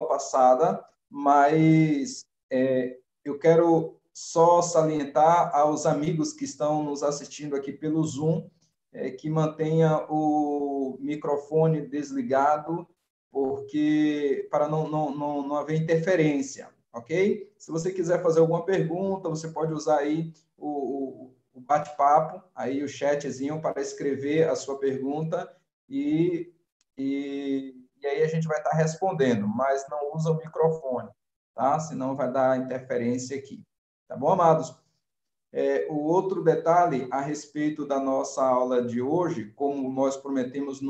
passada, mas eu quero só salientar aos amigos que estão nos assistindo aqui pelo Zoom, que mantenha o microfone desligado, porque para não haver interferência, ok? Se você quiser fazer alguma pergunta, você pode usar aí o bate-papo, aí o chatzinho para escrever a sua pergunta e aí a gente vai estar respondendo, mas não usa o microfone, tá? Senão vai dar interferência aqui. Tá bom, amados? O outro detalhe a respeito da nossa aula de hoje, como nós prometemos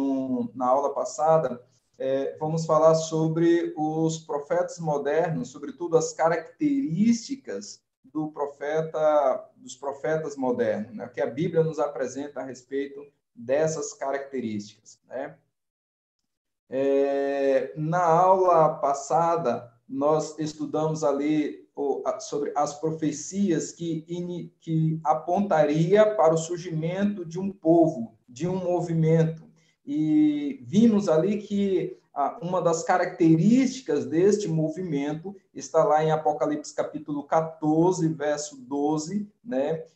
na aula passada, vamos falar sobre os profetas modernos, sobretudo as características dos profetas modernos, né? Que a Bíblia nos apresenta a respeito dessas características, né? Na aula passada, nós estudamos ali sobre as profecias que apontaria para o surgimento de um povo, de um movimento. E vimos ali que uma das características deste movimento está lá em Apocalipse capítulo 14, verso 12, né?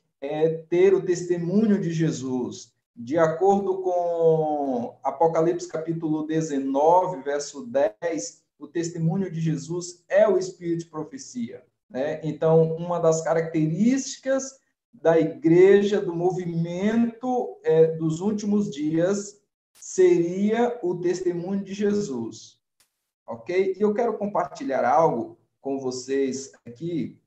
Ter o testemunho de Jesus. De acordo com Apocalipse capítulo 19, verso 10, o testemunho de Jesus é o espírito de profecia, né? Então, uma das características da igreja, do movimento dos últimos dias, seria o testemunho de Jesus, ok? E eu quero compartilhar algo com vocês aqui,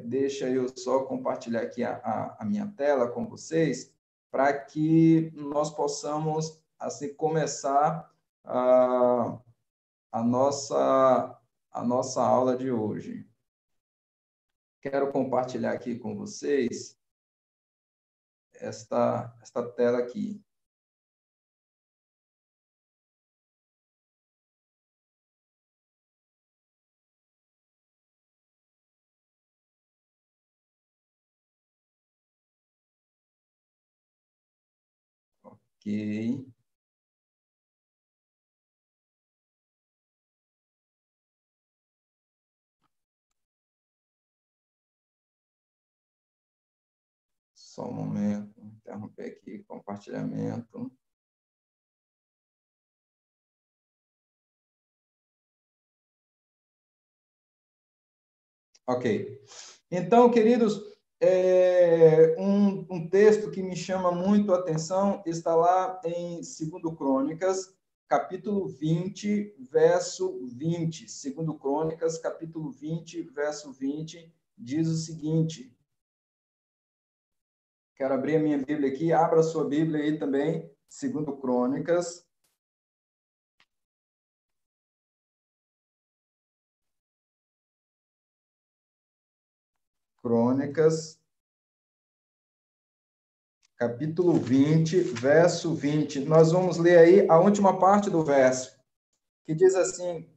deixa eu só compartilhar aqui a minha tela com vocês, para que nós possamos, assim, começar a nossa aula de hoje. Quero compartilhar aqui com vocês esta tela aqui. Ok. Só um momento, interromper aqui o compartilhamento. Ok. Então, queridos, um texto que me chama muito a atenção está lá em 2 Crônicas, capítulo 20, verso 20. 2 Crônicas, capítulo 20, verso 20, diz o seguinte. Quero abrir a minha Bíblia aqui. Abra a sua Bíblia aí também, 2 Crônicas. Crônicas, capítulo 20, verso 20. Nós vamos ler aí a última parte do verso, que diz assim: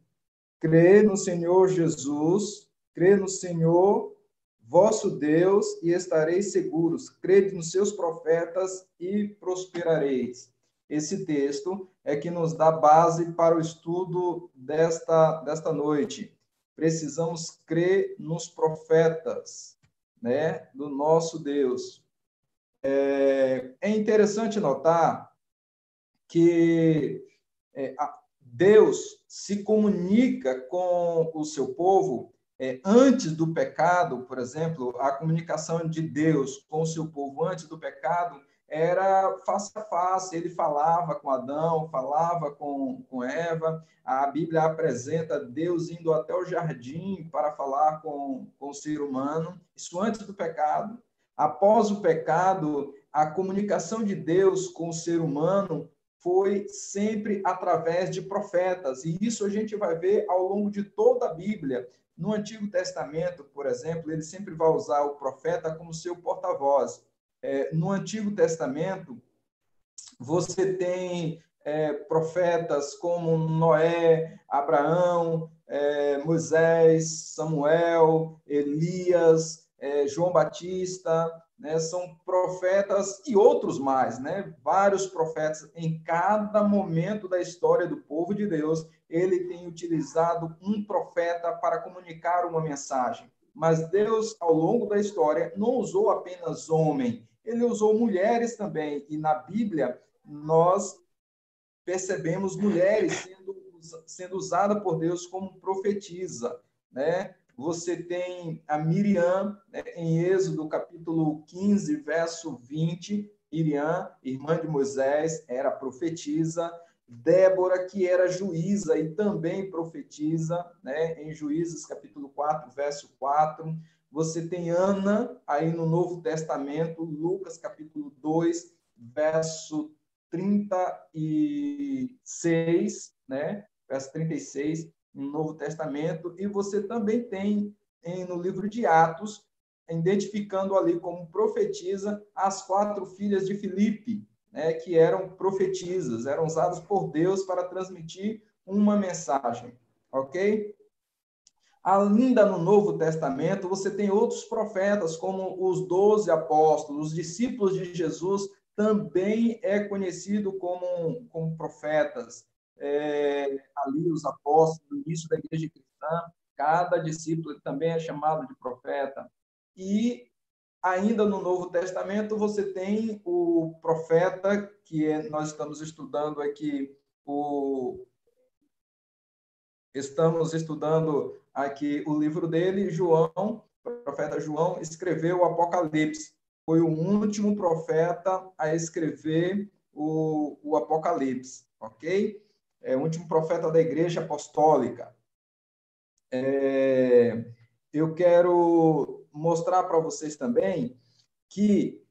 crê no Senhor Jesus, crê no Senhor vosso Deus e estareis seguros. Crede nos seus profetas e prosperareis. Esse texto é que nos dá base para o estudo desta noite. Precisamos crer nos profetas, né, do nosso Deus. É interessante notar que Deus se comunica com o seu povo antes do pecado, por exemplo, a comunicação de Deus com o seu povo antes do pecado era face a face. Ele falava com Adão, falava com Eva. A Bíblia apresenta Deus indo até o jardim para falar com o ser humano, isso antes do pecado. Após o pecado, a comunicação de Deus com o ser humano foi sempre através de profetas, e isso a gente vai ver ao longo de toda a Bíblia. No Antigo Testamento, por exemplo, ele sempre vai usar o profeta como seu porta-voz. No Antigo Testamento, você tem profetas como Noé, Abraão, Moisés, Samuel, Elias, João Batista, né? São profetas e outros mais, né? Vários profetas em cada momento da história do povo de Deus. ele tem utilizado um profeta para comunicar uma mensagem. Mas Deus, ao longo da história, não usou apenas homem, ele usou mulheres também. E na Bíblia, nós percebemos mulheres sendo usadas por Deus como profetisa, né? Você tem a Miriam, né, em Êxodo, capítulo 15, verso 20, Miriam, irmã de Moisés, era profetisa. Débora, que era juíza e também profetiza, né, em Juízes, capítulo 4, verso 4. Você tem Ana, aí no Novo Testamento, Lucas, capítulo 2, verso 36, né? Verso 36, no Novo Testamento, e você também tem no livro de Atos, identificando ali como profetisa as 4 filhas de Filipe, né? Que eram profetisas, eram usadas por Deus para transmitir uma mensagem, ok? Ainda no Novo Testamento, você tem outros profetas, como os 12 apóstolos, os discípulos de Jesus, também é conhecido como profetas. Ali os apóstolos, no início da igreja cristã, cada discípulo também é chamado de profeta. E ainda no Novo Testamento, você tem o profeta, nós estamos estudando aqui, estamos estudando aqui o livro dele, João, o profeta João, escreveu o Apocalipse. Foi o último profeta a escrever o Apocalipse, ok? É o último profeta da Igreja Apostólica. Eu quero mostrar para vocês também que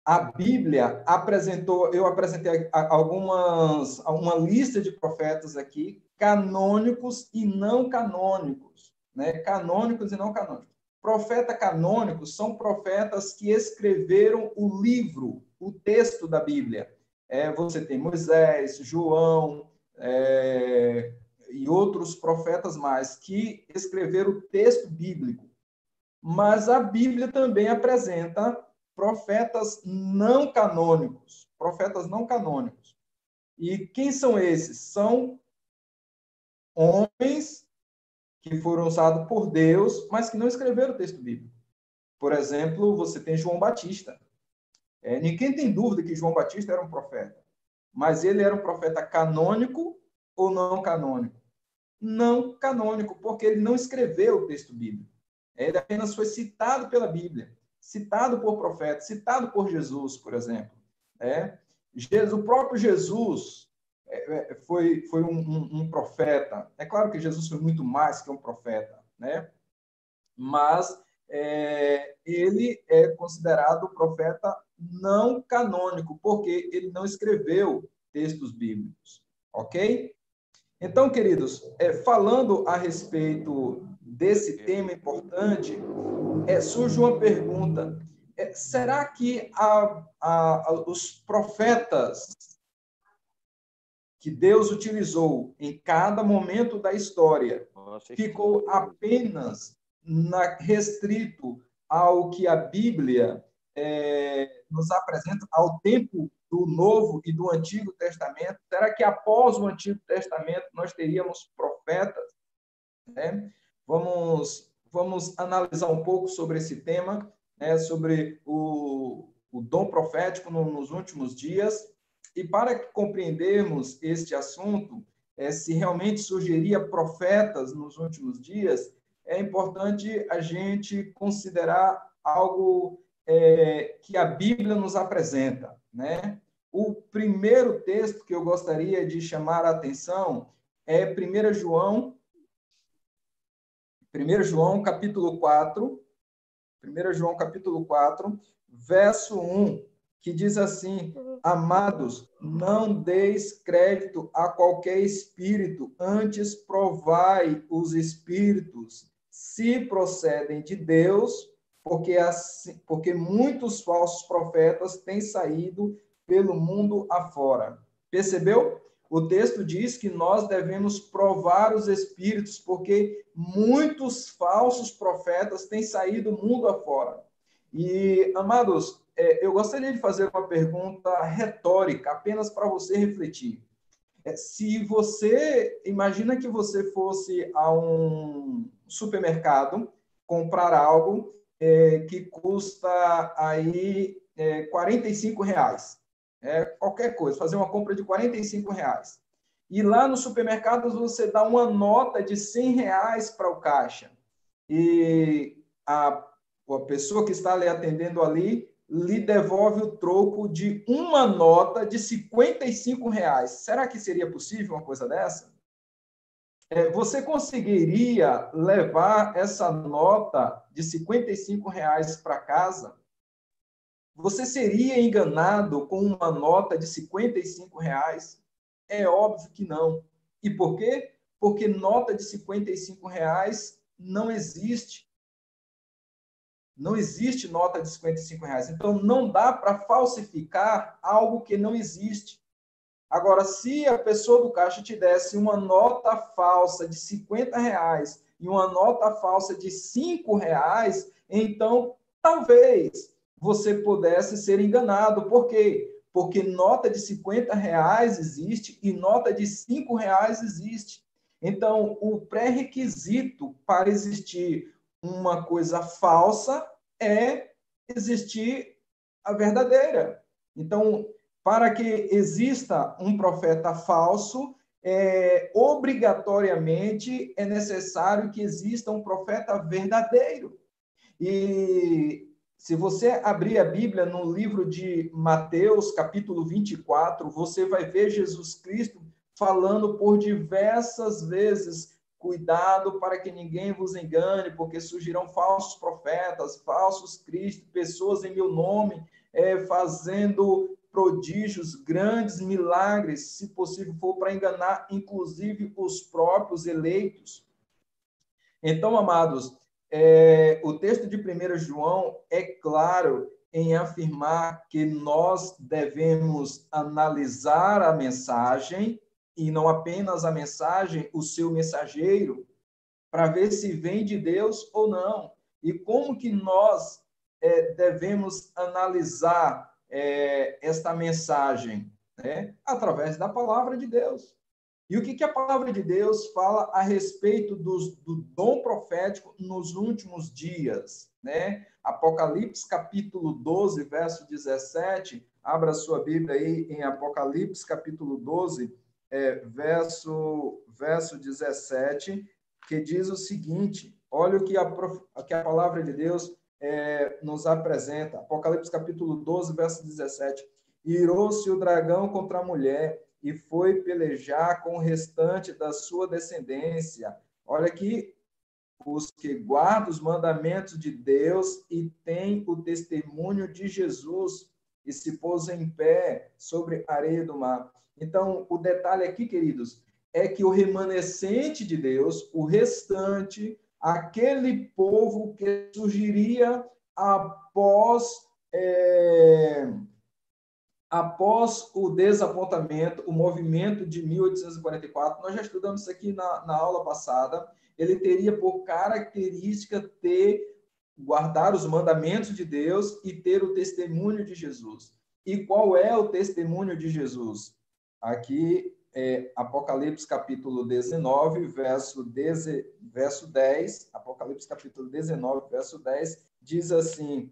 a Bíblia eu apresentei uma lista de profetas aqui, canônicos e não canônicos, né? Canônicos e não canônicos. Profeta canônicos são profetas que escreveram o livro, o texto da Bíblia. Você tem Moisés, João, e outros profetas mais que escreveram o texto bíblico. Mas a Bíblia também apresenta profetas não canônicos. Profetas não canônicos. E quem são esses? São homens que foram usados por Deus, mas que não escreveram o texto bíblico. Por exemplo, você tem João Batista. Ninguém tem dúvida que João Batista era um profeta. Mas ele era um profeta canônico ou não canônico? Não canônico, porque ele não escreveu o texto bíblico. Ele apenas foi citado pela Bíblia, citado por profetas, citado por Jesus, por exemplo. O próprio Jesus foi um profeta. É claro que Jesus foi muito mais que um profeta, né? Mas ele é considerado profeta não canônico, porque ele não escreveu textos bíblicos, ok? Então, queridos, falando a respeito desse tema importante, surge uma pergunta. Será que os profetas que Deus utilizou em cada momento da história ficou apenas restrito ao que a Bíblia nos apresenta, ao tempo do Novo e do Antigo Testamento? Será que após o Antigo Testamento nós teríamos profetas? Vamos analisar um pouco sobre esse tema, sobre o dom profético nos últimos dias. E para compreendermos este assunto, se realmente surgiria profetas nos últimos dias, é importante a gente considerar algo que a Bíblia nos apresenta, né? O primeiro texto que eu gostaria de chamar a atenção é 1 João capítulo 4, 1 João capítulo 4, verso 1, que diz assim: Amados, não deis crédito a qualquer espírito, antes provai os espíritos, se procedem de Deus, porque muitos falsos profetas têm saído pelo mundo afora. Percebeu? O texto diz que nós devemos provar os espíritos, porque muitos falsos profetas têm saído mundo afora. E, amados, eu gostaria de fazer uma pergunta retórica, apenas para você refletir. Se você, imagina que você fosse a um supermercado comprar algo que custa aí R$ 45, qualquer coisa, fazer uma compra de R$ 45. E lá no supermercado você dá uma nota de R$ 100 para o caixa. E a pessoa que está lhe atendendo ali lhe devolve o troco de uma nota de R$ 55. Será que seria possível uma coisa dessa? Você conseguiria levar essa nota de R$ 55 para casa? Você seria enganado com uma nota de R$ 55? É óbvio que não. E por quê? Porque nota de R$ 55 não existe. Não existe nota de R$ 55. Então, não dá para falsificar algo que não existe. Agora, se a pessoa do caixa te desse uma nota falsa de R$ 50 e uma nota falsa de R$ 5, então, talvez você pudesse ser enganado. Por quê? Porque nota de R$ 50 existe e nota de R$ 5 existe. Então, o pré-requisito para existir uma coisa falsa é existir a verdadeira. Então, para que exista um profeta falso, obrigatoriamente é necessário que exista um profeta verdadeiro. E se você abrir a Bíblia no livro de Mateus, capítulo 24, você vai ver Jesus Cristo falando por diversas vezes: cuidado para que ninguém vos engane, porque surgirão falsos profetas, falsos cristos, pessoas em meu nome, fazendo prodígios, grandes milagres, se possível for para enganar, inclusive, os próprios eleitos. Então, amados, o texto de 1 João é claro em afirmar que nós devemos analisar a mensagem, e não apenas a mensagem, o seu mensageiro, para ver se vem de Deus ou não. E como que nós devemos analisar esta mensagem? Através da palavra de Deus. E o que a palavra de Deus fala a respeito do dom profético nos últimos dias? Apocalipse, capítulo 12, verso 17. Abra sua Bíblia aí em Apocalipse, capítulo 12, verso 17, que diz o seguinte: olha o que a palavra de Deus nos apresenta. Apocalipse, capítulo 12, verso 17. Irou-se o dragão contra a mulher e foi pelejar com o restante da sua descendência. Olha aqui, os que guardam os mandamentos de Deus e têm o testemunho de Jesus, e se pôs em pé sobre a areia do mar. Então, o detalhe aqui, queridos, é que o remanescente de Deus, o restante, aquele povo que surgiria após o desapontamento, o movimento de 1844, nós já estudamos isso aqui na aula passada, ele teria por característica guardar os mandamentos de Deus e ter o testemunho de Jesus. E qual é o testemunho de Jesus? Aqui, Apocalipse capítulo 19, verso 10, Apocalipse capítulo 19, verso 10, diz assim,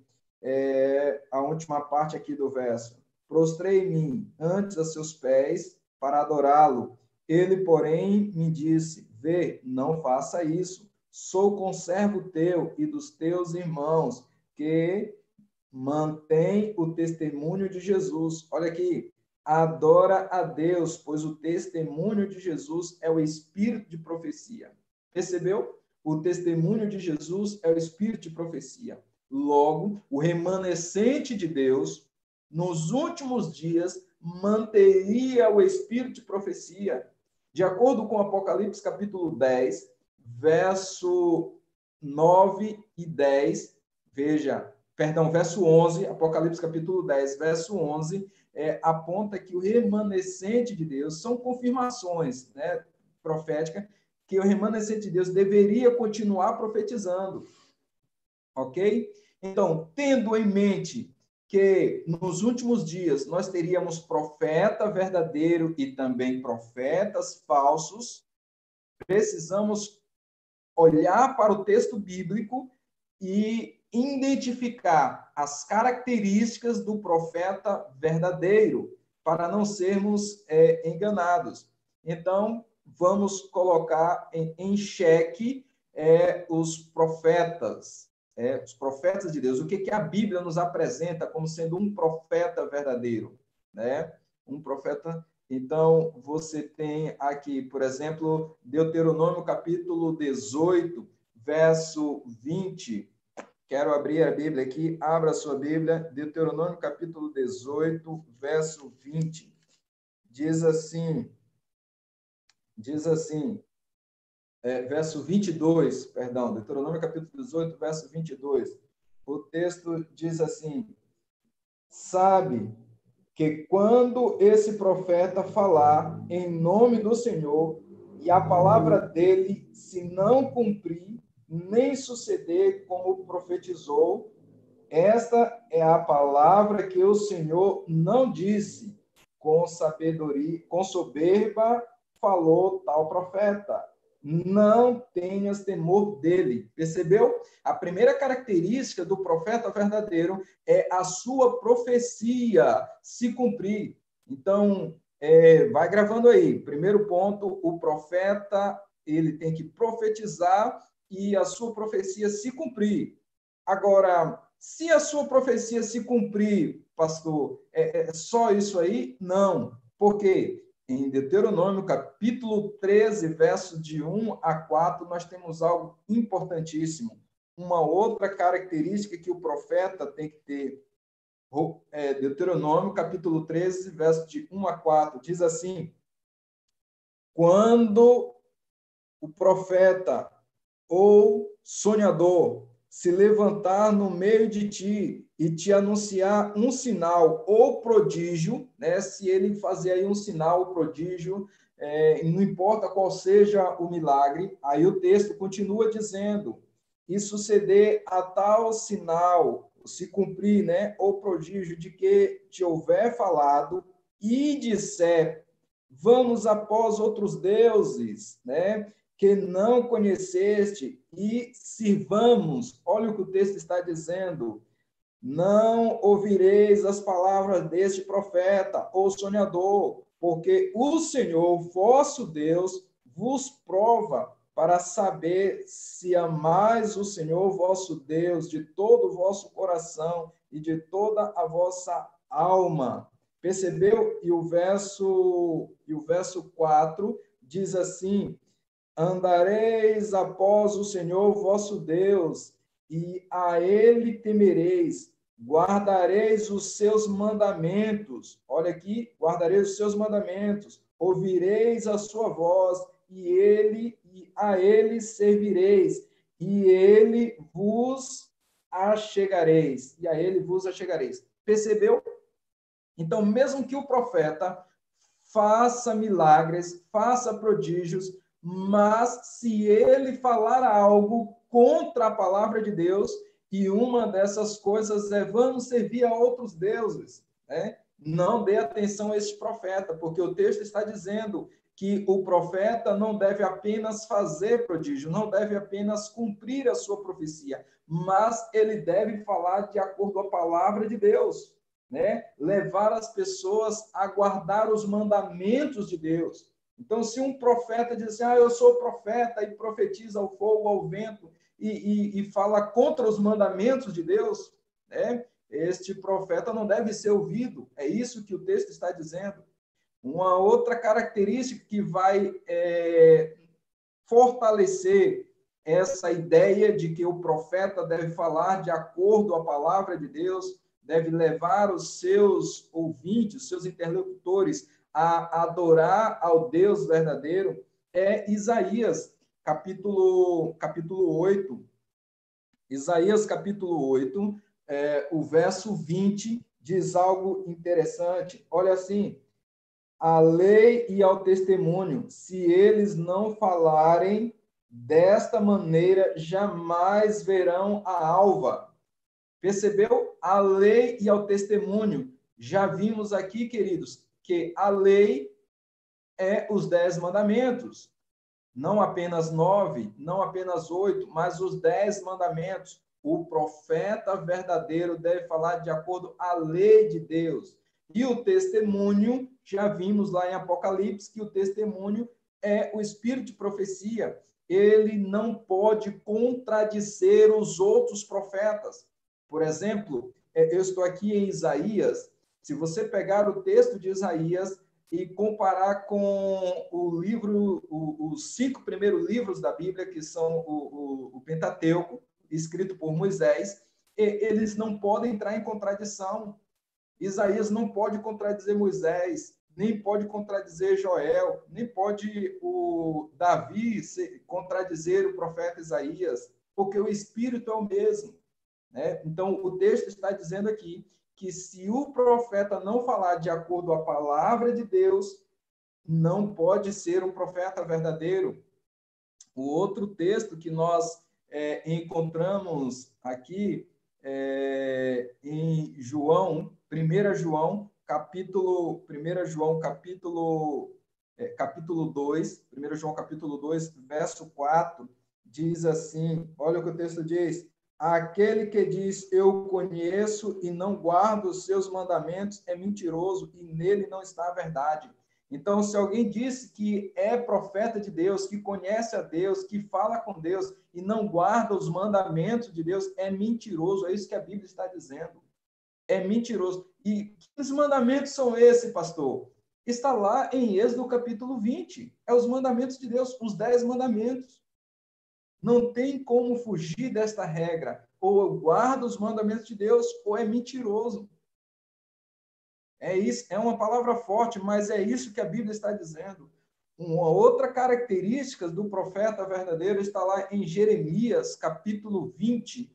a última parte aqui do verso: prostrei-me antes a seus pés para adorá-lo. Ele, porém, me disse: vê, não faça isso. Sou conservo teu e dos teus irmãos, que mantém o testemunho de Jesus. Olha aqui, adora a Deus, pois o testemunho de Jesus é o espírito de profecia. Percebeu? O testemunho de Jesus é o espírito de profecia. Logo, o remanescente de Deus, nos últimos dias, manteria o espírito de profecia. De acordo com Apocalipse capítulo 10, verso 9 e 10, verso 11, Apocalipse capítulo 10, verso 11, aponta que o remanescente de Deus, são confirmações proféticas, que o remanescente de Deus deveria continuar profetizando. Ok? Então, tendo em mente que nos últimos dias nós teríamos profeta verdadeiro e também profetas falsos, precisamos olhar para o texto bíblico e identificar as características do profeta verdadeiro, para não sermos enganados. Então, vamos colocar em xeque os profetas de Deus. O que a Bíblia nos apresenta como sendo um profeta verdadeiro, né? Um profeta. Então, você tem aqui, por exemplo, Deuteronômio capítulo 18, verso 20. Quero abrir a Bíblia aqui, abra a sua Bíblia, Deuteronômio capítulo 18, verso 20. Diz assim, verso 22, perdão, Deuteronômio capítulo 18, verso 22. O texto diz assim: sabe que quando esse profeta falar em nome do Senhor e a palavra dele se não cumprir, nem suceder como profetizou, esta é a palavra que o Senhor não disse, com sabedoria, com soberba falou tal profeta. Não tenhas temor dele. Percebeu? A primeira característica do profeta verdadeiro é a sua profecia se cumprir. Então, vai gravando aí. Primeiro ponto, o profeta, ele tem que profetizar e a sua profecia se cumprir. Agora, se a sua profecia se cumprir, pastor, é só isso aí? Não. Por quê? Em Deuteronômio, capítulo 13, verso de 1 a 4, nós temos algo importantíssimo. Uma outra característica que o profeta tem que ter. Deuteronômio, capítulo 13, verso de 1 a 4, diz assim: quando o profeta ou sonhador se levantar no meio de ti e te anunciar um sinal ou prodígio, né? Se ele fazer aí um sinal ou prodígio, não importa qual seja o milagre, aí o texto continua dizendo, e suceder a tal sinal, se cumprir, né? Ou prodígio de que te houver falado e disser, vamos após outros deuses, né? Que não conheceste e sirvamos. Olha o que o texto está dizendo. Não ouvireis as palavras deste profeta ou sonhador, porque o Senhor, vosso Deus, vos prova para saber se amais o Senhor, vosso Deus, de todo o vosso coração e de toda a vossa alma. Percebeu? E o verso 4 diz assim: andareis após o Senhor vosso Deus, e a ele temereis, guardareis os seus mandamentos. Olha aqui, guardareis os seus mandamentos, ouvireis a sua voz, e a ele servireis, e ele vos achegareis, e a ele vos achegareis. Percebeu? Então, mesmo que o profeta faça milagres, faça prodígios, mas se ele falar algo contra a palavra de Deus, e uma dessas coisas é vamos servir a outros deuses, né? Não dê atenção a este profeta, porque o texto está dizendo que o profeta não deve apenas fazer prodígio, não deve apenas cumprir a sua profecia, mas ele deve falar de acordo com a palavra de Deus, né? Levar as pessoas a guardar os mandamentos de Deus. Então, se um profeta diz assim, eu sou profeta e profetiza ao fogo, ao vento e fala contra os mandamentos de Deus, né? Este profeta não deve ser ouvido. É isso que o texto está dizendo. Uma outra característica que vai fortalecer essa ideia de que o profeta deve falar de acordo com a palavra de Deus, deve levar os seus ouvintes, seus interlocutores a adorar ao Deus verdadeiro, é Isaías, capítulo 8. Isaías, capítulo 8, o verso 20, diz algo interessante. Olha assim, à lei e ao testemunho, se eles não falarem desta maneira, jamais verão a alva. Percebeu? A lei e ao testemunho. Já vimos aqui, queridos, que a lei é os 10 mandamentos. Não apenas 9, não apenas 8, mas os 10 mandamentos. O profeta verdadeiro deve falar de acordo à lei de Deus. E o testemunho, já vimos lá em Apocalipse que o testemunho é o espírito de profecia. Ele não pode contradizer os outros profetas. Por exemplo, eu estou aqui em Isaías. Se você pegar o texto de Isaías e comparar com os 5 primeiros livros da Bíblia, que são o Pentateuco, escrito por Moisés, eles não podem entrar em contradição. Isaías não pode contradizer Moisés, nem pode contradizer Joel, nem pode o Davi contradizer o profeta Isaías, porque o Espírito é o mesmo. Né? Então, o texto está dizendo aqui que se o profeta não falar de acordo com a palavra de Deus, não pode ser um profeta verdadeiro. O outro texto que nós encontramos aqui em João, 1 João, capítulo 2, 1 João capítulo 2, verso 4, diz assim, olha o que o texto diz: aquele que diz, eu conheço e não guardo os seus mandamentos, é mentiroso e nele não está a verdade. Então, se alguém disse que é profeta de Deus, que conhece a Deus, que fala com Deus e não guarda os mandamentos de Deus, é mentiroso. É isso que a Bíblia está dizendo. É mentiroso. E que mandamentos são esses, pastor? Está lá em Êxodo capítulo 20. É os mandamentos de Deus, os 10 mandamentos. Não tem como fugir desta regra. Ou guarda os mandamentos de Deus, ou é mentiroso. É isso, é uma palavra forte, mas é isso que a Bíblia está dizendo. Uma outra característica do profeta verdadeiro está lá em Jeremias, capítulo 28,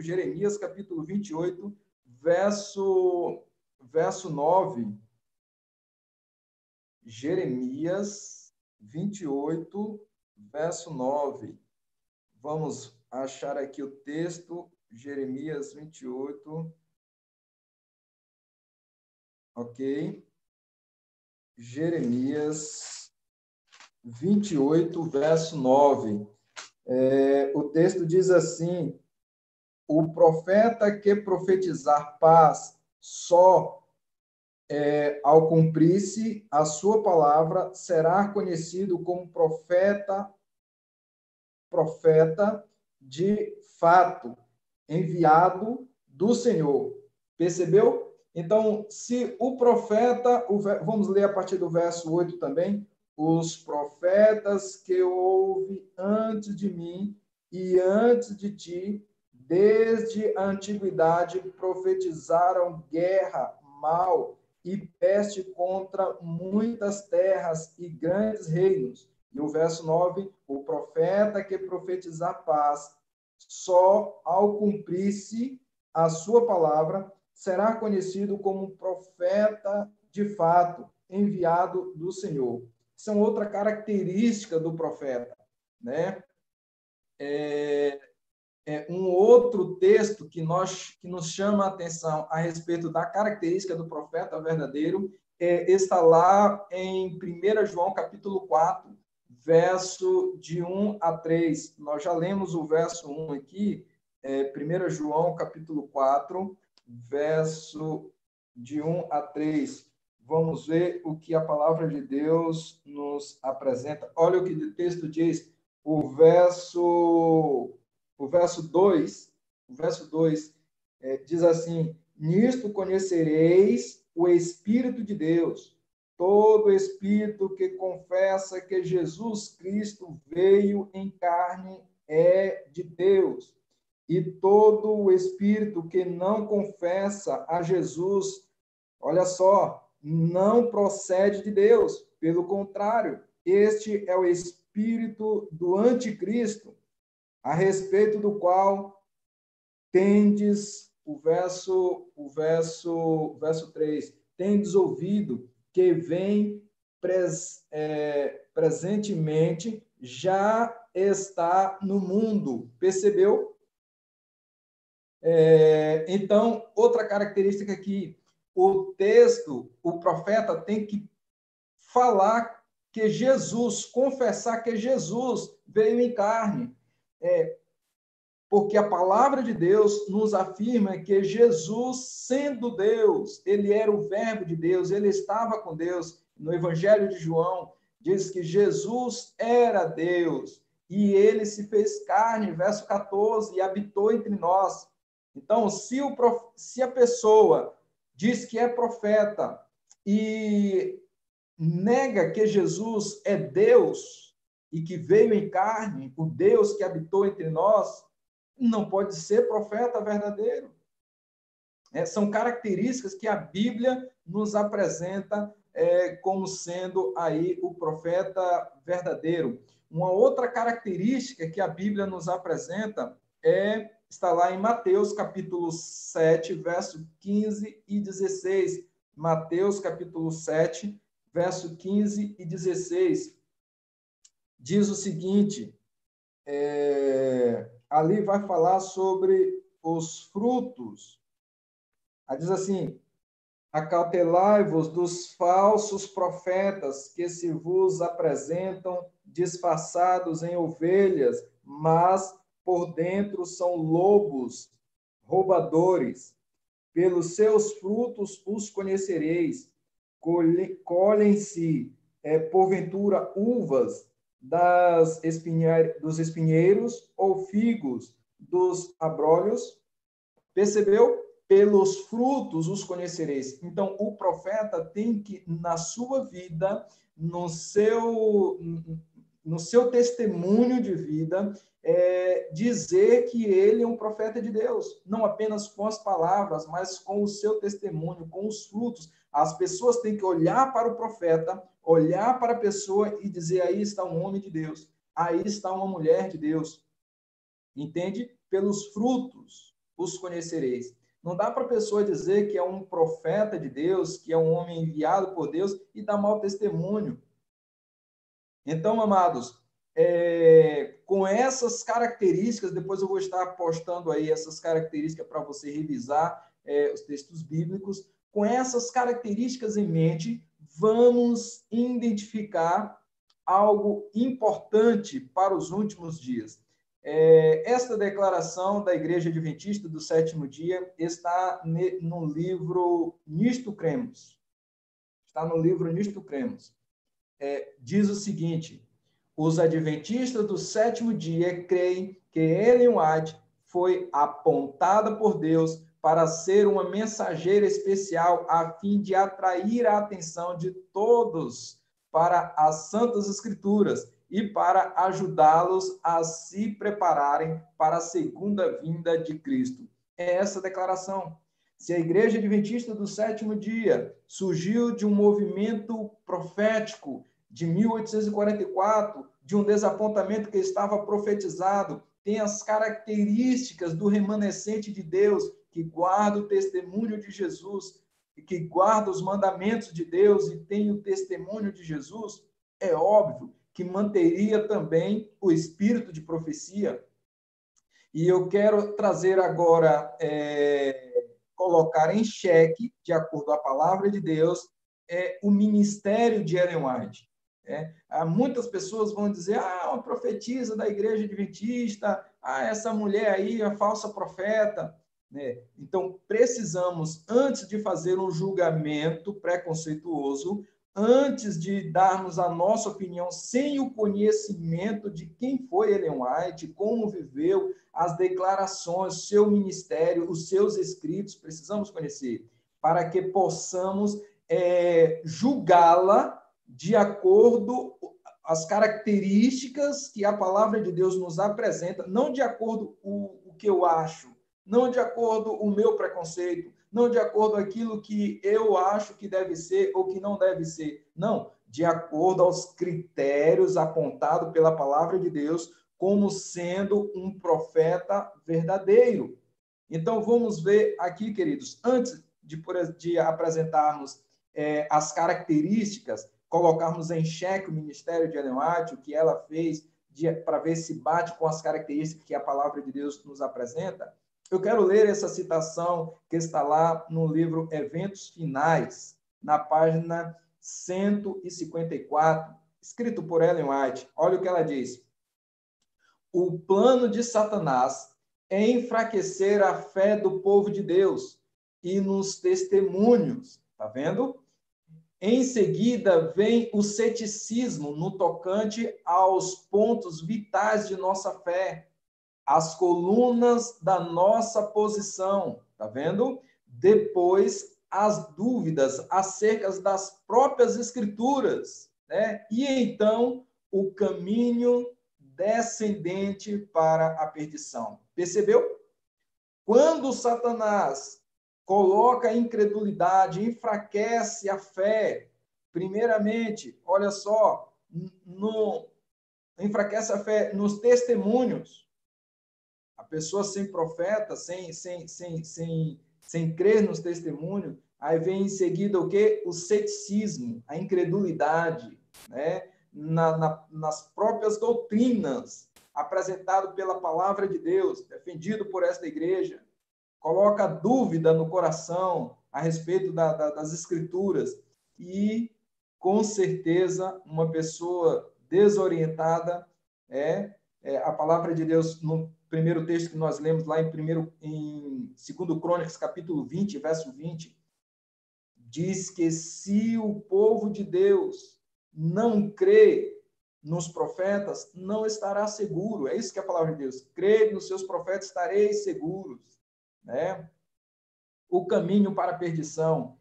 Jeremias, capítulo 28, verso 9. Jeremias 28, verso 9. Vamos achar aqui o texto, Jeremias 28. Ok? Jeremias 28, verso 9. O texto diz assim: o profeta que profetizar paz só ao cumprir-se a sua palavra será conhecido como profeta de fato, enviado do Senhor. Percebeu? Então, se o profeta, vamos ler a partir do verso 8 também, os profetas que houve antes de mim e antes de ti, desde a antiguidade, profetizaram guerra, mal e peste contra muitas terras e grandes reinos. E o verso 9, o profeta que profetizar paz, só ao cumprir-se a sua palavra, será conhecido como profeta de fato, enviado do Senhor. Isso é outra característica do profeta, né? Um outro texto que nos chama a atenção a respeito da característica do profeta verdadeiro está lá em 1 João capítulo 4, verso de 1 a 3. Nós já lemos o verso 1 aqui, 1 João capítulo 4, verso de 1 a 3. Vamos ver o que a palavra de Deus nos apresenta. Olha o que o texto diz, o verso 2, diz assim: nisto conhecereis o Espírito de Deus. Todo espírito que confessa que Jesus Cristo veio em carne é de Deus. E todo o espírito que não confessa a Jesus, olha só, não procede de Deus. Pelo contrário, este é o espírito do anticristo, a respeito do qual tendes, o verso 3, tendes ouvido que vem presentemente, já está no mundo. Percebeu? Então, outra característica que o texto, o profeta tem que falar que Jesus, confessar que Jesus veio em carne. Porque a palavra de Deus nos afirma que Jesus, sendo Deus, ele era o verbo de Deus, ele estava com Deus. No Evangelho de João, diz que Jesus era Deus e ele se fez carne, verso 14, e habitou entre nós. Então, se a pessoa diz que é profeta e nega que Jesus é Deus e que veio em carne, o Deus que habitou entre nós, não pode ser profeta verdadeiro. São características que a Bíblia nos apresenta como sendo aí o profeta verdadeiro. Uma outra característica que a Bíblia nos apresenta está lá em Mateus, capítulo 7, verso 15 e 16. Mateus, capítulo 7, verso 15 e 16. Diz o seguinte, ali vai falar sobre os frutos. Aí diz assim, acautelai-vos dos falsos profetas que se vos apresentam disfarçados em ovelhas, mas por dentro são lobos, roubadores. Pelos seus frutos os conhecereis. Colhem-se, porventura, uvas dos espinheiros ou figos dos abrolhos? Percebeu? Pelos frutos os conhecereis. Então, o profeta tem que, na sua vida, no seu testemunho de vida, dizer que ele é um profeta de Deus, não apenas com as palavras, mas com o seu testemunho, com os frutos. As pessoas têm que olhar para o profeta, olhar para a pessoa e dizer, aí está um homem de Deus, aí está uma mulher de Deus. Entende? Pelos frutos os conhecereis. Não dá para a pessoa dizer que é um profeta de Deus, que é um homem enviado por Deus e dar mau testemunho. Então, amados, com essas características, depois eu vou estar postando aí essas características para você revisar os textos bíblicos. Com essas características em mente, vamos identificar algo importante para os últimos dias. Esta declaração da Igreja Adventista do Sétimo Dia está no livro Nisto Cremos. Está no livro Nisto Cremos. Diz o seguinte, os adventistas do sétimo dia creem que Ellen White foi apontada por Deus para ser uma mensageira especial a fim de atrair a atenção de todos para as Santas Escrituras e para ajudá-los a se prepararem para a segunda vinda de Cristo. É essa a declaração. Se a Igreja Adventista do Sétimo Dia surgiu de um movimento profético de 1844, de um desapontamento que estava profetizado, tem as características do remanescente de Deus, que guarda o testemunho de Jesus, que guarda os mandamentos de Deus e tem o testemunho de Jesus, é óbvio que manteria também o espírito de profecia. E eu quero trazer agora, colocar em xeque, de acordo com a palavra de Deus, o ministério de Ellen White. Muitas pessoas vão dizer, uma profetisa da Igreja Adventista, essa mulher aí é falsa profeta. Então, precisamos, antes de fazer um julgamento preconceituoso, antes de darmos a nossa opinião sem o conhecimento de quem foi Ellen White, como viveu, as declarações, seu ministério, os seus escritos, precisamos conhecer, para que possamos julgá-la de acordo com as características que a palavra de Deus nos apresenta, não de acordo com o que eu acho, não de acordo com o meu preconceito, não de acordo com aquilo que eu acho que deve ser ou que não deve ser. Não, de acordo aos critérios apontados pela palavra de Deus como sendo um profeta verdadeiro. Então, vamos ver aqui, queridos, antes de apresentarmos as características, colocarmos em xeque o ministério de Ellen White, o que ela fez, para ver se bate com as características que a palavra de Deus nos apresenta, Eu quero ler essa citação que está lá no livro Eventos Finais, na página 154, escrito por Ellen White. Olha o que ela diz. O plano de Satanás é enfraquecer a fé do povo de Deus e nos testemunhos. Está vendo? Em seguida, vem o ceticismo no tocante aos pontos vitais de nossa fé, as colunas da nossa posição, tá vendo? Depois, as dúvidas acerca das próprias escrituras, né? E então, o caminho descendente para a perdição. Percebeu? Quando Satanás coloca a incredulidade, enfraquece a fé, primeiramente, olha só, enfraquece a fé nos testemunhos. A pessoa sem profeta, sem crer nos testemunhos, aí vem em seguida o quê? O ceticismo, a incredulidade, né? Nas próprias doutrinas, apresentado pela palavra de Deus, defendido por esta igreja, coloca dúvida no coração a respeito das escrituras e, com certeza, uma pessoa desorientada a palavra de Deus no primeiro texto que nós lemos lá em 2 Crônicas, capítulo 20, verso 20, diz que se o povo de Deus não crê nos profetas, não estará seguro. É isso que é a palavra de Deus. Crê nos seus profetas, estareis seguros. Né? O caminho para a perdição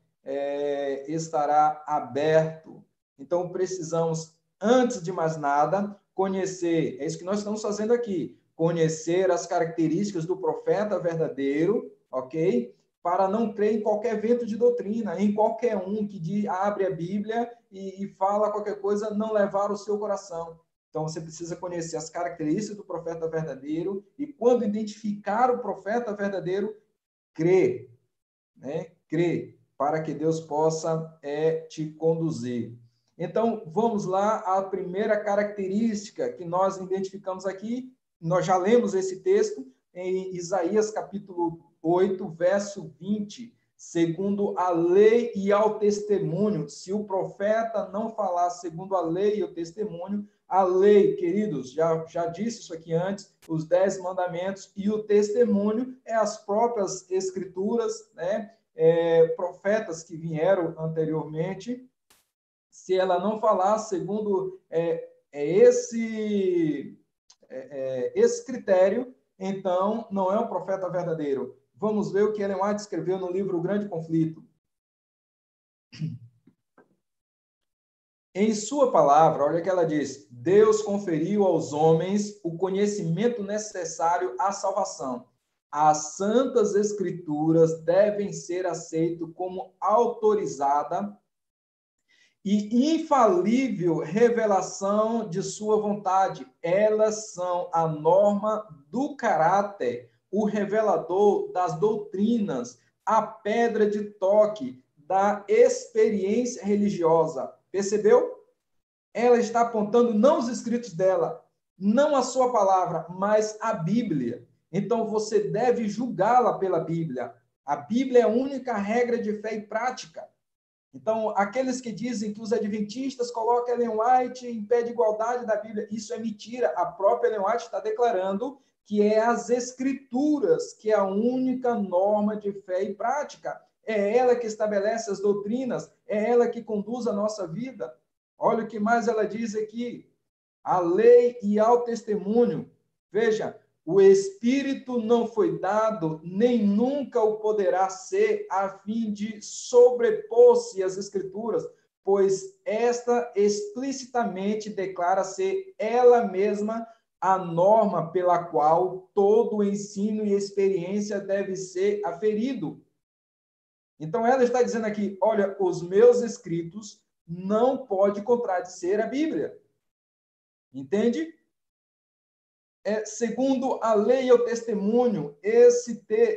estará aberto. Então, precisamos, antes de mais nada, conhecer, é isso que nós estamos fazendo aqui, conhecer as características do profeta verdadeiro, ok? Para não crer em qualquer vento de doutrina, em qualquer um que abre a Bíblia e fala qualquer coisa, não levar o seu coração. Então, você precisa conhecer as características do profeta verdadeiro e, quando identificar o profeta verdadeiro, crer, né? Crer, para que Deus possa te conduzir. Então, vamos lá à primeira característica que nós identificamos aqui. Nós já lemos esse texto em Isaías, capítulo 8, verso 20. Segundo a lei e ao testemunho, se o profeta não falar segundo a lei e o testemunho, a lei, queridos, já disse isso aqui antes, os 10 mandamentos, e o testemunho é as próprias escrituras, né? Profetas que vieram anteriormente. Se ela não falar segundo esse critério, então não é um profeta verdadeiro. Vamos ver o que Ellen White escreveu no livro O Grande Conflito. Em sua palavra, olha o que ela diz: Deus conferiu aos homens o conhecimento necessário à salvação. As santas escrituras devem ser aceitas como autorizada e infalível revelação de sua vontade. Elas são a norma do caráter, o revelador das doutrinas, a pedra de toque da experiência religiosa. Percebeu? Ela está apontando não os escritos dela, não a sua palavra, mas a Bíblia. Então, você deve julgá-la pela Bíblia. A Bíblia é a única regra de fé e prática. Então, aqueles que dizem que os adventistas colocam Ellen White em pé de igualdade da Bíblia, isso é mentira. A própria Ellen White está declarando que é as Escrituras que é a única norma de fé e prática. É ela que estabelece as doutrinas, é ela que conduz a nossa vida. Olha o que mais ela diz aqui. A lei e ao testemunho. Veja, o Espírito não foi dado, nem nunca o poderá ser, a fim de sobrepor-se às Escrituras, pois esta explicitamente declara ser ela mesma a norma pela qual todo o ensino e experiência deve ser aferido. Então, ela está dizendo aqui, olha, os meus escritos não podem contradizer a Bíblia. Entende? Segundo a lei e o testemunho,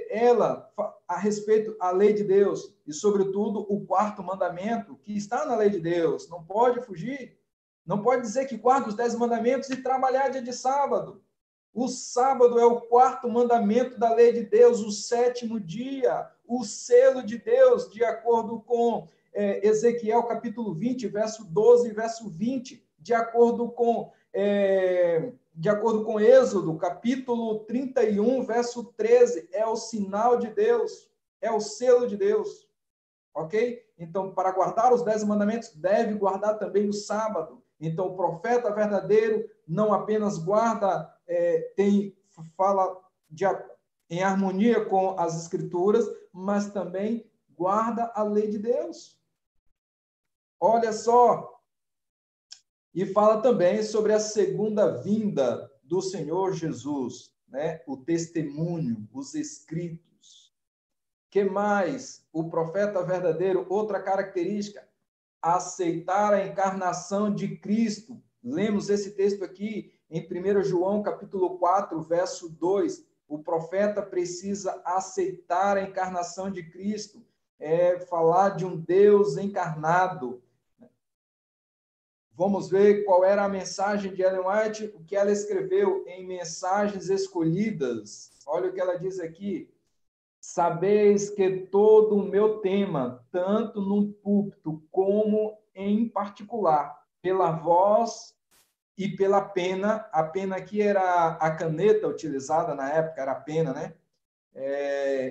ela, a respeito da lei de Deus, e sobretudo o quarto mandamento, que está na lei de Deus, não pode fugir, não pode dizer que guarda os 10 mandamentos e trabalhar dia de sábado. O sábado é o quarto mandamento da lei de Deus, o sétimo dia, o selo de Deus, de acordo com Ezequiel capítulo 20, verso 12 e verso 20, de acordo com Êxodo capítulo 31, verso 13, é o sinal de Deus, é o selo de Deus, ok? Então, para guardar os 10 mandamentos, deve guardar também o sábado. Então, o profeta verdadeiro não apenas guarda, fala em harmonia com as Escrituras, mas também guarda a lei de Deus. Olha só. E fala também sobre a segunda vinda do Senhor Jesus, né? O testemunho, os escritos. Que mais? O profeta verdadeiro, outra característica, aceitar a encarnação de Cristo. Lemos esse texto aqui em 1 João, capítulo 4, verso 2. O profeta precisa aceitar a encarnação de Cristo, falar de um Deus encarnado. Vamos ver qual era a mensagem de Ellen White, o que ela escreveu em Mensagens Escolhidas. Olha o que ela diz aqui. Sabeis que todo o meu tema, tanto no púlpito como em particular, pela voz e pela pena, a pena aqui era a caneta utilizada na época, era a pena, né?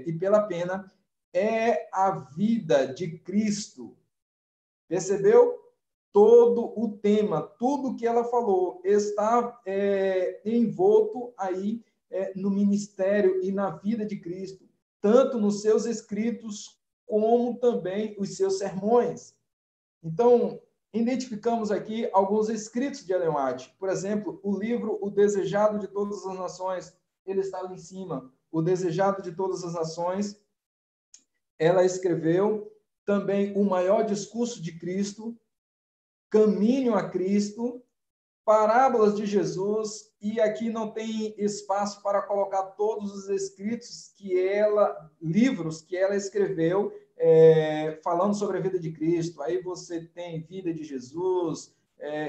E pela pena, é a vida de Cristo. Percebeu? Todo o tema, tudo que ela falou está envolto aí no ministério e na vida de Cristo, tanto nos seus escritos como também os seus sermões. Então, identificamos aqui alguns escritos de Ellen White. Por exemplo, o livro O Desejado de Todas as Nações, ele está ali em cima. O Desejado de Todas as Nações, ela escreveu também O Maior Discurso de Cristo, Caminho a Cristo, Parábolas de Jesus, e aqui não tem espaço para colocar todos os escritos livros que ela escreveu, falando sobre a vida de Cristo. Aí você tem Vida de Jesus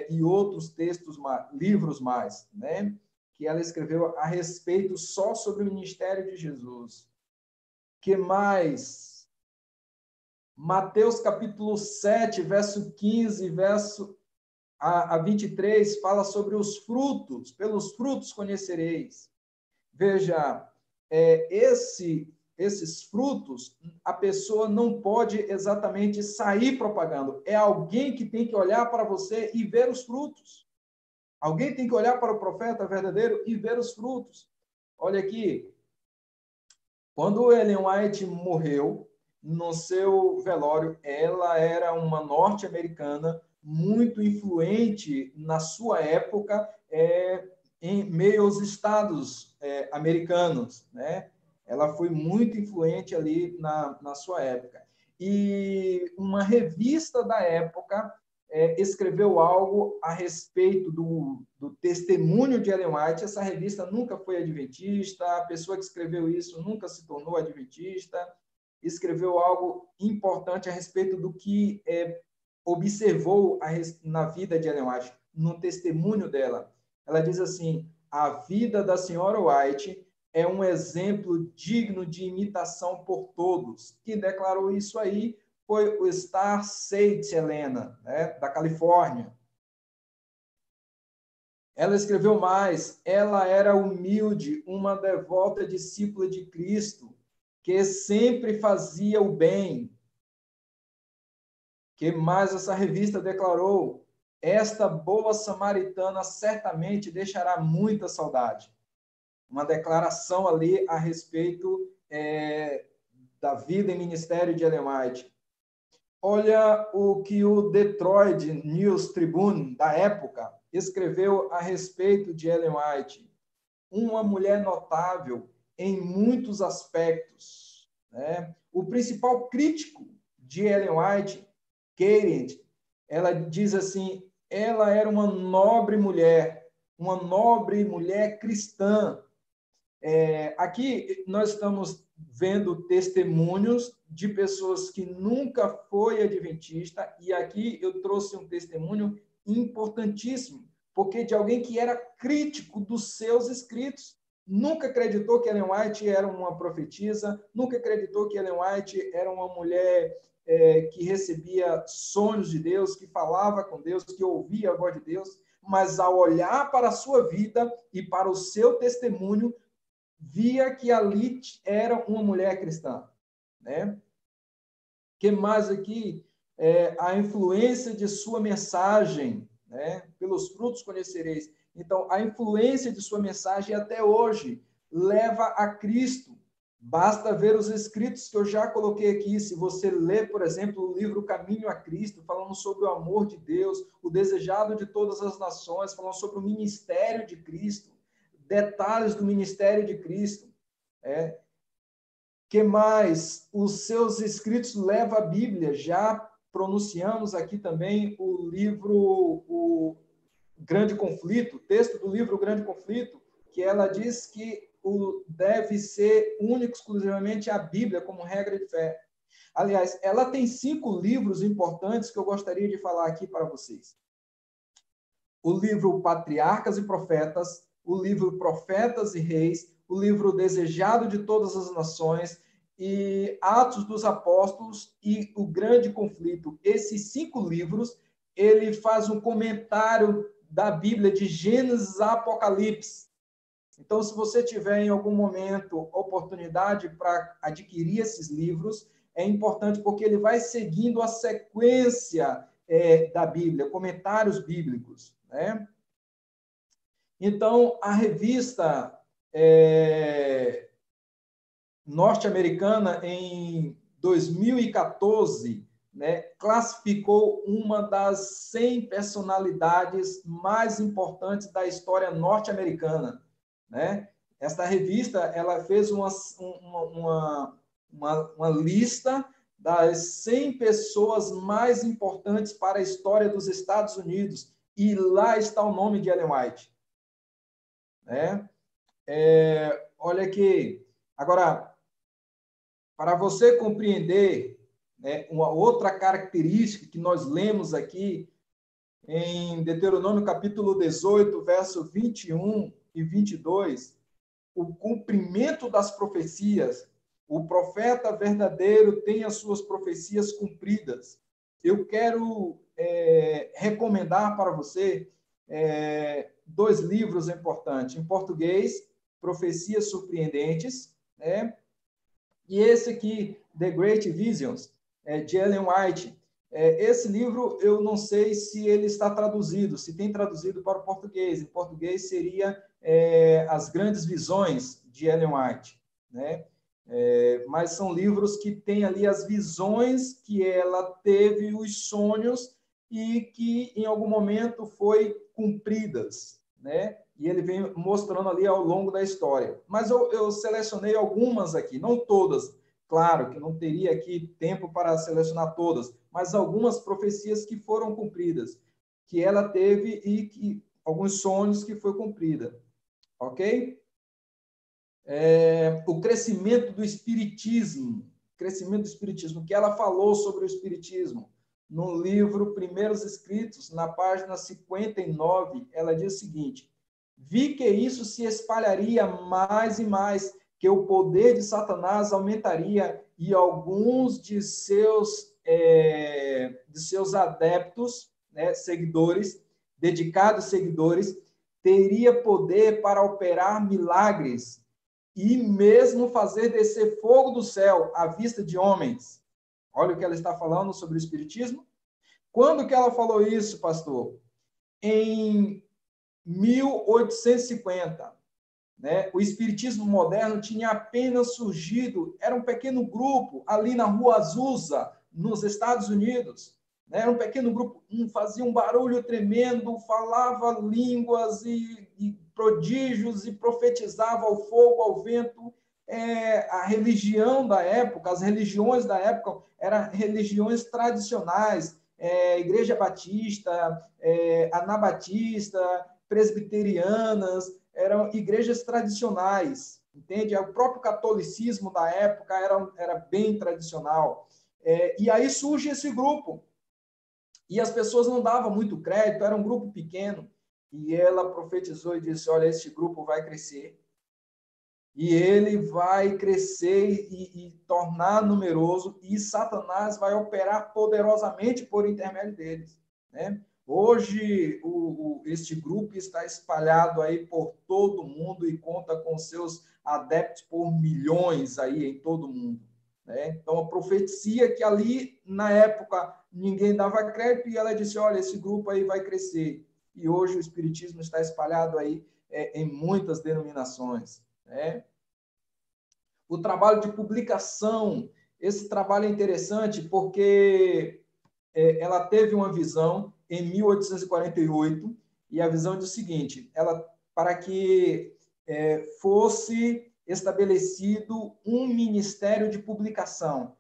e outros textos, livros mais, né? Que ela escreveu a respeito só sobre o ministério de Jesus. Que mais? Mateus capítulo 7, verso 15, verso a 23, fala sobre os frutos. Pelos frutos conhecereis. Veja, esses frutos, a pessoa não pode exatamente sair propagando. É alguém que tem que olhar para você e ver os frutos. Alguém tem que olhar para o profeta verdadeiro e ver os frutos. Olha aqui. Quando Ellen White morreu, no seu velório, ela era uma norte-americana muito influente na sua época em meio aos estados americanos, né? Ela foi muito influente ali na sua época. E uma revista da época escreveu algo a respeito do testemunho de Ellen White. Essa revista nunca foi adventista, a pessoa que escreveu isso nunca se tornou adventista, escreveu algo importante a respeito do que observou na vida de Ellen White, no testemunho dela. Ela diz assim: a vida da senhora White é um exemplo digno de imitação por todos. Quem declarou isso aí foi o Star State Helena, né, da Califórnia. Ela escreveu mais: ela era humilde, uma devota discípula de Cristo, que sempre fazia o bem. Que mais essa revista declarou? Esta boa samaritana certamente deixará muita saudade. Uma declaração ali a respeito da vida e ministério de Ellen White. Olha o que o Detroit News Tribune, da época, escreveu a respeito de Ellen White. Uma mulher notável em muitos aspectos, né? O principal crítico de Ellen White, Karen, ela diz assim: ela era uma nobre mulher cristã. Aqui nós estamos vendo testemunhos de pessoas que nunca foi adventista, e aqui eu trouxe um testemunho importantíssimo, porque de alguém que era crítico dos seus escritos. Nunca acreditou que Ellen White era uma profetisa, nunca acreditou que Ellen White era uma mulher que recebia sonhos de Deus, que falava com Deus, que ouvia a voz de Deus, mas ao olhar para a sua vida e para o seu testemunho, via que ali era uma mulher cristã, né? Que mais aqui? A influência de sua mensagem, né? Pelos frutos conhecereis. Então, a influência de sua mensagem até hoje leva a Cristo. Basta ver os escritos que eu já coloquei aqui. Se você ler, por exemplo, o livro Caminho a Cristo, falando sobre o amor de Deus, o desejado de todas as nações, falando sobre o ministério de Cristo, detalhes do ministério de Cristo. Que mais? Os seus escritos levam a Bíblia. Já pronunciamos aqui também o livro O Grande Conflito, o texto do livro O Grande Conflito, que ela diz que deve ser único, exclusivamente a Bíblia como regra de fé. Aliás, ela tem 5 livros importantes que eu gostaria de falar aqui para vocês. O livro Patriarcas e Profetas, o livro Profetas e Reis, o livro Desejado de Todas as Nações, e Atos dos Apóstolos e O Grande Conflito. Esses 5 livros, ele faz um comentário da Bíblia de Gênesis a Apocalipse. Então, se você tiver em algum momento oportunidade para adquirir esses livros, é importante porque ele vai seguindo a sequência da Bíblia, comentários bíblicos, né? Então, a revista norte-americana, em 2014, né, classificou uma das 100 personalidades mais importantes da história norte-americana, né? Esta revista ela fez uma lista das 100 pessoas mais importantes para a história dos Estados Unidos, e lá está o nome de Ellen White, né? Olha aqui, agora, para você compreender, né, uma outra característica que nós lemos aqui em Deuteronômio capítulo 18, verso 21 e 22, o cumprimento das profecias. O profeta verdadeiro tem as suas profecias cumpridas. Eu quero recomendar para você 2 livros importantes. Em português, Profecias Surpreendentes, né? E esse aqui, The Great Visions, de Ellen White. Esse livro, eu não sei se ele está traduzido, se tem traduzido para o português. Em português seria As Grandes Visões, de Ellen White, né? Mas são livros que têm ali as visões que ela teve, os sonhos, e que em algum momento foi cumpridas, né? E ele vem mostrando ali ao longo da história. Mas eu selecionei algumas aqui, não todas. Claro que não teria aqui tempo para selecionar todas, mas algumas profecias que foram cumpridas, que ela teve, e que alguns sonhos que foi cumprida. Ok? O crescimento do Espiritismo, que ela falou sobre o Espiritismo. No livro Primeiros Escritos, na página 59, ela diz o seguinte: vi que isso se espalharia mais e mais, que o poder de Satanás aumentaria e alguns de seus adeptos, né, seguidores, dedicados seguidores, teria poder para operar milagres e mesmo fazer descer fogo do céu à vista de homens. Olha o que ela está falando sobre o Espiritismo. Quando que ela falou isso, pastor? Em 1850, né? O Espiritismo moderno tinha apenas surgido, era um pequeno grupo ali na Rua Azusa, nos Estados Unidos, né? Era um pequeno grupo, fazia um barulho tremendo, falava línguas e prodígios, e profetizava ao fogo, ao vento. A religião da época, as religiões da época eram religiões tradicionais, Igreja Batista, Anabatista, presbiterianas, eram igrejas tradicionais, entende? O próprio catolicismo da época era bem tradicional. E aí surge esse grupo, e as pessoas não davam muito crédito, era um grupo pequeno, e ela profetizou e disse: olha, este grupo vai crescer, e ele vai crescer e tornar numeroso, e Satanás vai operar poderosamente por intermédio deles, né? Hoje, este grupo está espalhado aí por todo o mundo e conta com seus adeptos por milhões aí em todo o mundo, né? Então, a profecia que ali, na época, ninguém dava crédito, e ela disse: olha, esse grupo aí vai crescer. E hoje o espiritismo está espalhado aí em muitas denominações, né? O trabalho de publicação, esse trabalho é interessante porque ela teve uma visão em 1848, e a visão diz o seguinte: ela, para que fosse estabelecido um ministério de publicação.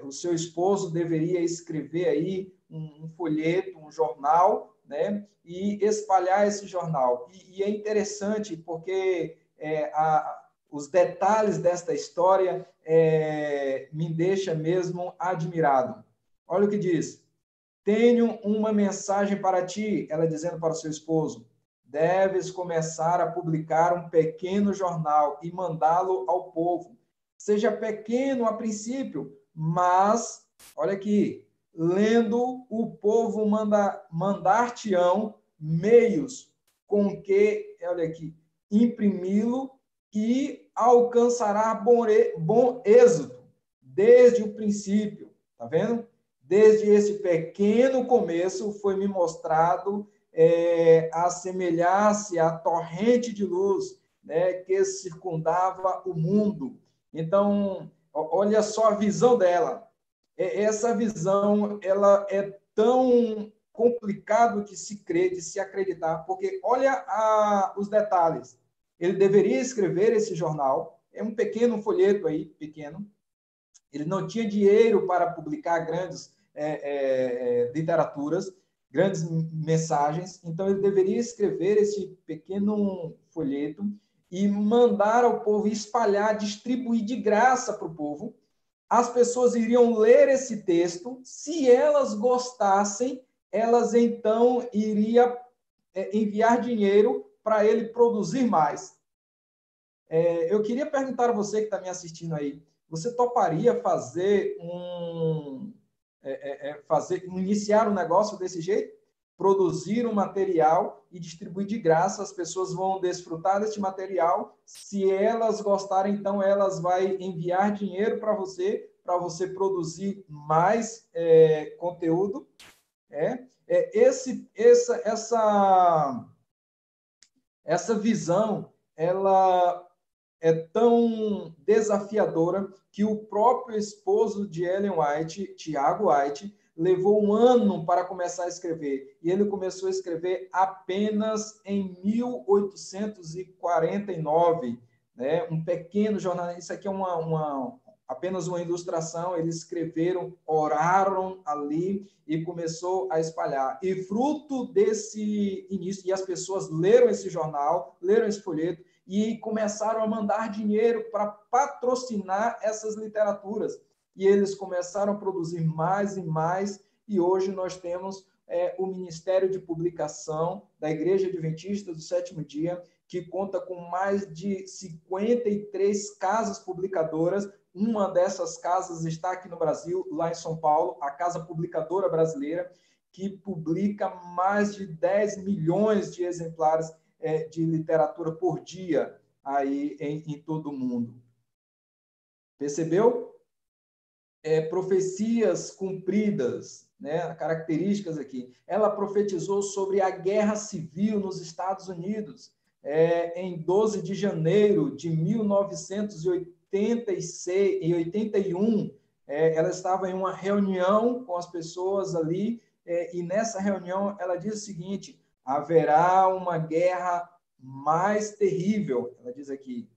O seu esposo deveria escrever aí um folheto, um jornal, né, e espalhar esse jornal. E é interessante porque os detalhes desta história me deixa mesmo admirado. Olha o que diz: tenho uma mensagem para ti, ela dizendo para o seu esposo: deves começar a publicar um pequeno jornal e mandá-lo ao povo. Seja pequeno a princípio, mas, olha aqui, lendo, o povo mandar-te-ão meios com que, olha aqui, imprimi-lo, e alcançará bom êxito desde o princípio. Tá vendo? Desde esse pequeno começo foi me mostrado assemelhar-se à torrente de luz, né, que circundava o mundo. Então, olha só a visão dela. Essa visão, ela é tão complicado de se crer, de se acreditar, porque olha os detalhes. Ele deveria escrever esse jornal, é um pequeno folheto aí, pequeno. Ele não tinha dinheiro para publicar grandes literaturas, grandes mensagens, então ele deveria escrever esse pequeno folheto e mandar ao povo, espalhar, distribuir de graça para o povo. As pessoas iriam ler esse texto, se elas gostassem, elas então iriam enviar dinheiro para ele produzir mais. Eu queria perguntar a você que está me assistindo aí: você toparia iniciar um negócio desse jeito? Produzir um material e distribuir de graça, as pessoas vão desfrutar deste material. Se elas gostarem, então elas vão enviar dinheiro para você produzir mais conteúdo. Essa visão, ela é tão desafiadora que o próprio esposo de Ellen White, Tiago White, levou 1 ano para começar a escrever. E ele começou a escrever apenas em 1849, né? Um pequeno jornal. Isso aqui é apenas uma ilustração. Eles escreveram, oraram ali e começou a espalhar. E fruto desse início, e as pessoas leram esse jornal, leram esse folheto, e começaram a mandar dinheiro para patrocinar essas literaturas. E eles começaram a produzir mais e mais, e hoje nós temos o Ministério de Publicação da Igreja Adventista do Sétimo Dia, que conta com mais de 53 casas publicadoras. Uma dessas casas está aqui no Brasil, lá em São Paulo, a Casa Publicadora Brasileira, que publica mais de 10 milhões de exemplares de literatura por dia aí em todo o mundo. Percebeu? Profecias cumpridas, né? Características aqui. Ela profetizou sobre a guerra civil nos Estados Unidos em 12 de janeiro de 1981. Ela estava em uma reunião com as pessoas ali, e nessa reunião ela diz o seguinte: haverá uma guerra mais terrível, ela diz aqui.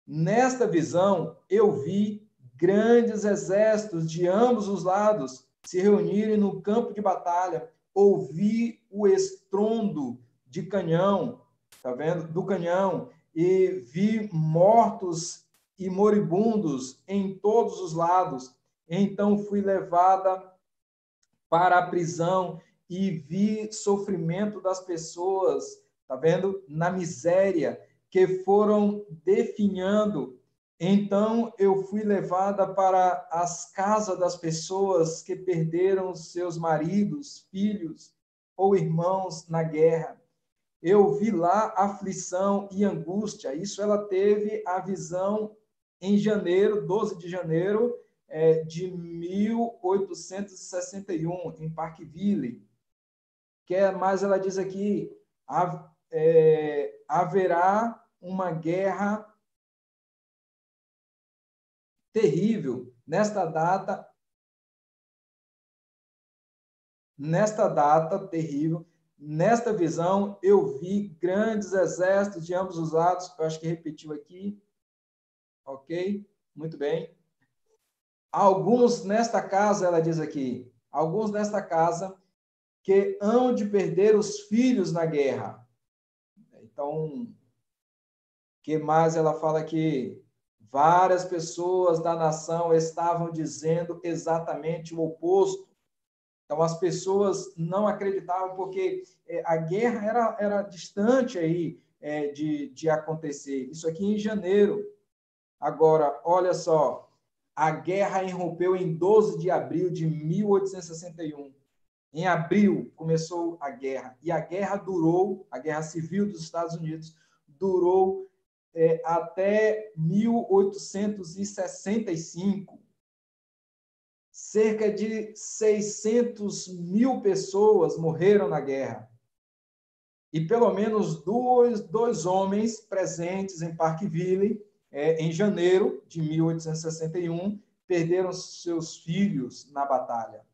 Nesta visão, eu vi grandes exércitos de ambos os lados se reunirem no campo de batalha. Ouvi o estrondo de canhão, tá vendo? Do canhão, e vi mortos e moribundos em todos os lados. Então fui levada para a prisão e vi sofrimento das pessoas, tá vendo? Na miséria, que foram definhando. Então eu fui levada para as casas das pessoas que perderam seus maridos, filhos ou irmãos na guerra. Eu vi lá aflição e angústia. Isso ela teve a visão em janeiro, 12 de janeiro de 1861, em Parkville. Mas ela diz aqui, haverá uma guerra terrível nesta data terrível. Nesta visão, eu vi grandes exércitos de ambos os lados. Eu acho que repetiu aqui. Ok? Muito bem. Alguns nesta casa, ela diz aqui, alguns nesta casa que hão de perder os filhos na guerra. Então, que mais ela fala aqui? Várias pessoas da nação estavam dizendo exatamente o oposto. Então, as pessoas não acreditavam, porque a guerra era distante aí de acontecer. Isso aqui em janeiro. Agora, olha só, a guerra irrompeu em 12 de abril de 1861. Em abril começou a guerra, e a guerra civil dos Estados Unidos, durou até 1865. Cerca de 600 mil pessoas morreram na guerra. E pelo menos dois homens presentes em Parkville, em janeiro de 1861, perderam seus filhos na batalha.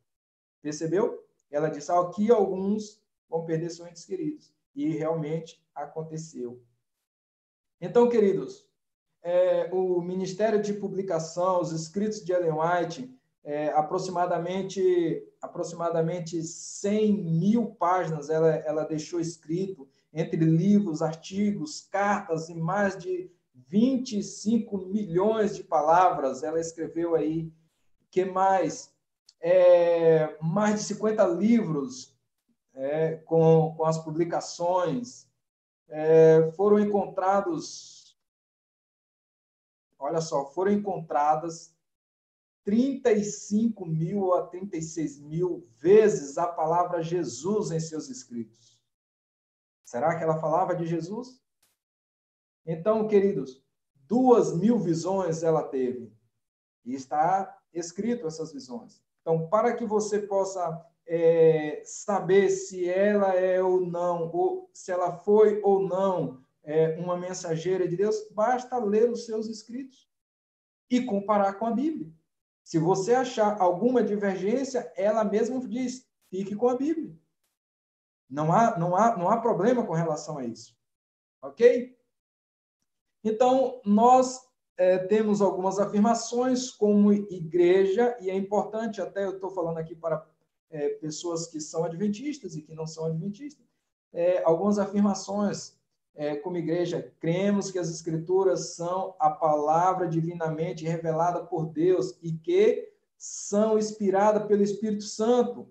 Percebeu? Ela disse, aqui alguns vão perder seus entes queridos. E realmente aconteceu. Então, queridos, o Ministério de Publicação, os escritos de Ellen White, aproximadamente 100 mil páginas ela deixou escrito, entre livros, artigos, cartas e mais de 25 milhões de palavras ela escreveu aí. Que mais? Mais de 50 livros com as publicações. Foram encontrados, olha só, foram encontradas 35 mil a 36 mil vezes a palavra Jesus em seus escritos. Será que ela falava de Jesus? Então, queridos, 2.000 visões ela teve. E está escrito essas visões. Então, para que você possa saber se ela é ou não, ou se ela foi ou não uma mensageira de Deus, basta ler os seus escritos e comparar com a Bíblia. Se você achar alguma divergência, ela mesma diz, fique com a Bíblia. Não há problema com relação a isso. Ok? Então, nós temos algumas afirmações como igreja, e é importante, até eu estou falando aqui para pessoas que são adventistas e que não são adventistas, algumas afirmações como igreja, cremos que as escrituras são a palavra divinamente revelada por Deus e que são inspiradas pelo Espírito Santo.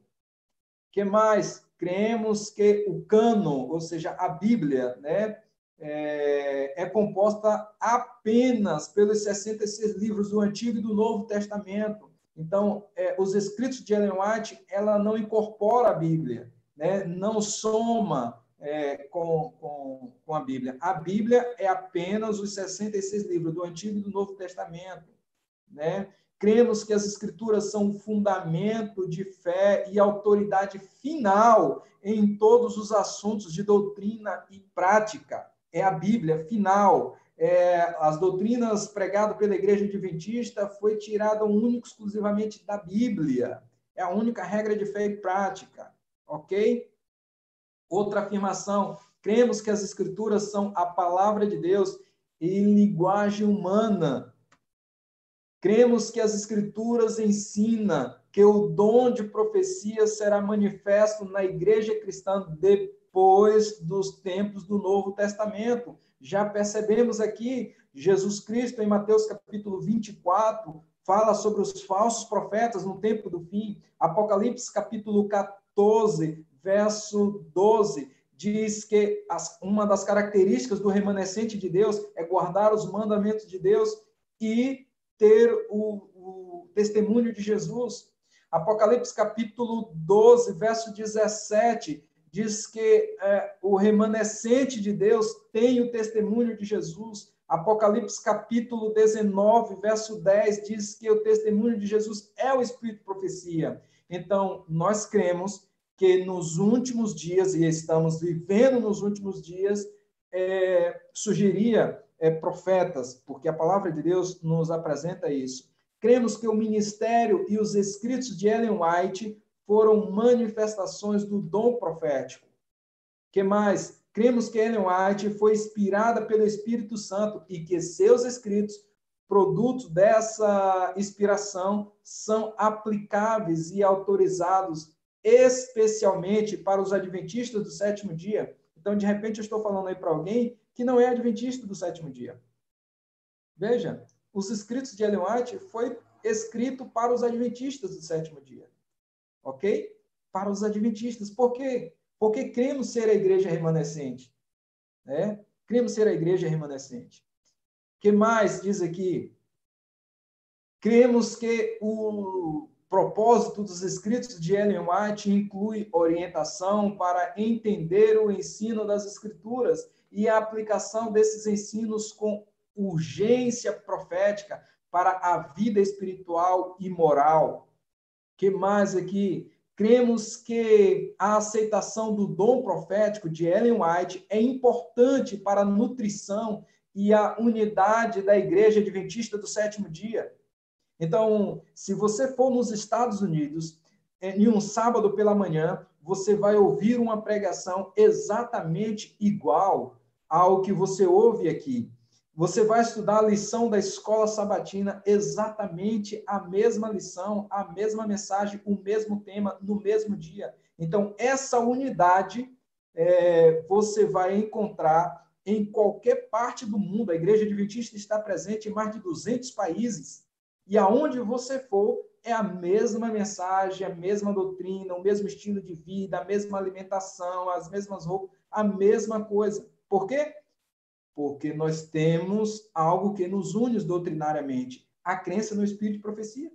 Que mais? Cremos que o cânon, ou seja, a Bíblia, né, é composta apenas pelos 66 livros do Antigo e do Novo Testamento. Então, os escritos de Ellen White, ela não incorpora a Bíblia, né? Não soma com a Bíblia. A Bíblia é apenas os 66 livros do Antigo e do Novo Testamento, né? Cremos que as Escrituras são um fundamento de fé e autoridade final em todos os assuntos de doutrina e prática. É a Bíblia final. As doutrinas pregadas pela Igreja Adventista foi tirada única exclusivamente da Bíblia. É a única regra de fé e prática. Ok? Outra afirmação, cremos que as Escrituras são a palavra de Deus em linguagem humana. Cremos que as Escrituras ensinam que o dom de profecia será manifesto na igreja cristã depois dos tempos do Novo Testamento. Já percebemos aqui, Jesus Cristo, em Mateus capítulo 24, fala sobre os falsos profetas no tempo do fim. Apocalipse capítulo 14, verso 12, diz que uma das características do remanescente de Deus é guardar os mandamentos de Deus e ter o testemunho de Jesus. Apocalipse capítulo 12, verso 17, diz que o remanescente de Deus tem o testemunho de Jesus. Apocalipse capítulo 19, verso 10, diz que o testemunho de Jesus é o Espírito de profecia. Então, nós cremos que nos últimos dias, e estamos vivendo nos últimos dias, surgiria profetas, porque a palavra de Deus nos apresenta isso. Cremos que o ministério e os escritos de Ellen White foram manifestações do dom profético. Que mais? Cremos que Ellen White foi inspirada pelo Espírito Santo e que seus escritos, produtos dessa inspiração, são aplicáveis e autorizados especialmente para os adventistas do sétimo dia. Então, de repente, eu estou falando aí para alguém que não é adventista do sétimo dia. Veja, os escritos de Ellen White foi escrito para os adventistas do sétimo dia. Ok? Para os adventistas. Por quê? Porque cremos ser a igreja remanescente. Né? Cremos ser a igreja remanescente. O que mais diz aqui? Cremos que o propósito dos escritos de Ellen White inclui orientação para entender o ensino das Escrituras e a aplicação desses ensinos com urgência profética para a vida espiritual e moral. O que mais aqui? Cremos que a aceitação do dom profético de Ellen White é importante para a nutrição e a unidade da Igreja Adventista do sétimo dia. Então, se você for nos Estados Unidos, em um sábado pela manhã, você vai ouvir uma pregação exatamente igual ao que você ouve aqui. Você vai estudar a lição da escola sabatina, exatamente a mesma lição, a mesma mensagem, o mesmo tema, no mesmo dia. Então, essa unidade você vai encontrar em qualquer parte do mundo. A Igreja Adventista está presente em mais de 200 países. E aonde você for, é a mesma mensagem, a mesma doutrina, o mesmo estilo de vida, a mesma alimentação, as mesmas roupas, a mesma coisa. Por quê? Porque nós temos algo que nos une doutrinariamente, a crença no Espírito de profecia.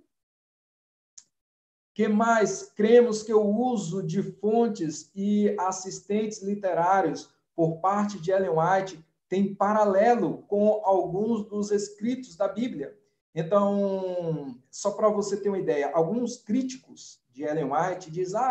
Que mais? Cremos que o uso de fontes e assistentes literários por parte de Ellen White tem paralelo com alguns dos escritos da Bíblia. Então, só para você ter uma ideia, alguns críticos de Ellen White dizem,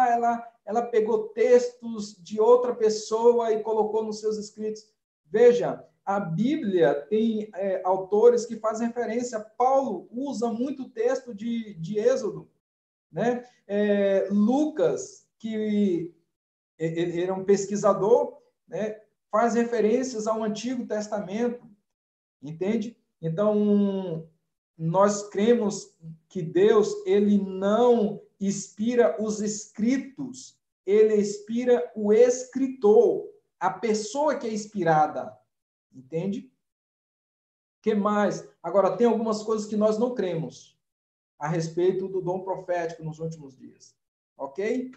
ela pegou textos de outra pessoa e colocou nos seus escritos. Veja, a Bíblia tem autores que fazem referência. Paulo usa muito texto de Êxodo, né? Lucas, que ele era um pesquisador, né? Faz referências ao Antigo Testamento, entende? Então, nós cremos que Deus, ele não inspira os escritos, ele inspira o escritor, a pessoa que é inspirada, entende? O que mais? Agora, tem algumas coisas que nós não cremos a respeito do dom profético nos últimos dias, ok?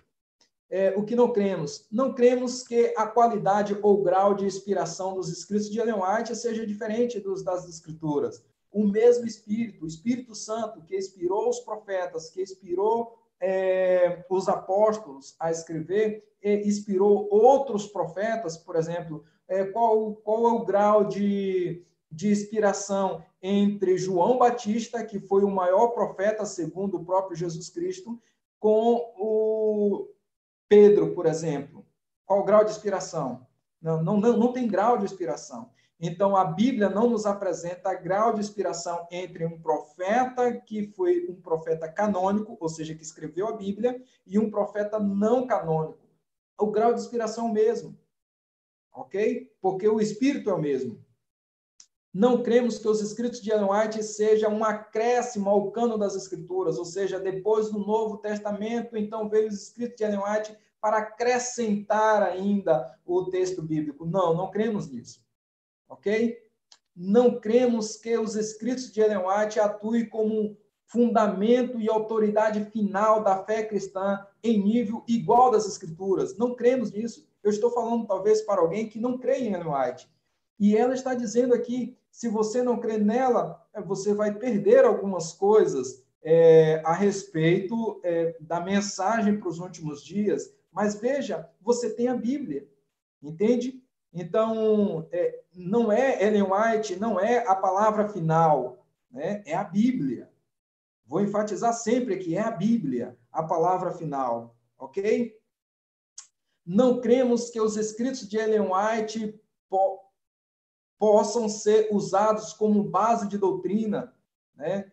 O que não cremos? Não cremos que a qualidade ou grau de inspiração dos escritos de Ellen White seja diferente das escrituras. O mesmo Espírito, o Espírito Santo, que inspirou os profetas, que inspirou os apóstolos a escrever, inspirou outros profetas, por exemplo, qual é o grau de inspiração entre João Batista, que foi o maior profeta, segundo o próprio Jesus Cristo, com o Pedro, por exemplo? Qual o grau de inspiração? Não tem grau de inspiração. Então, a Bíblia não nos apresenta grau de inspiração entre um profeta que foi um profeta canônico, ou seja, que escreveu a Bíblia, e um profeta não canônico. O grau de inspiração é o mesmo, ok? Porque o Espírito é o mesmo. Não cremos que os escritos de Ellen White sejam um acréscimo ao cano das Escrituras, ou seja, depois do Novo Testamento, então veio os escritos de Ellen White para acrescentar ainda o texto bíblico. Não cremos nisso. Ok? Não cremos que os escritos de Ellen White atuem como fundamento e autoridade final da fé cristã em nível igual das Escrituras. Não cremos nisso. Eu estou falando, talvez, para alguém que não crê em Ellen White. E ela está dizendo aqui, se você não crê nela, você vai perder algumas coisas a respeito da mensagem para os últimos dias. Mas veja, você tem a Bíblia, entende? Então, não é Ellen White, não é a palavra final, né? É a Bíblia. Vou enfatizar sempre que é a Bíblia, a palavra final, ok? Não cremos que os escritos de Ellen White possam ser usados como base de doutrina, né?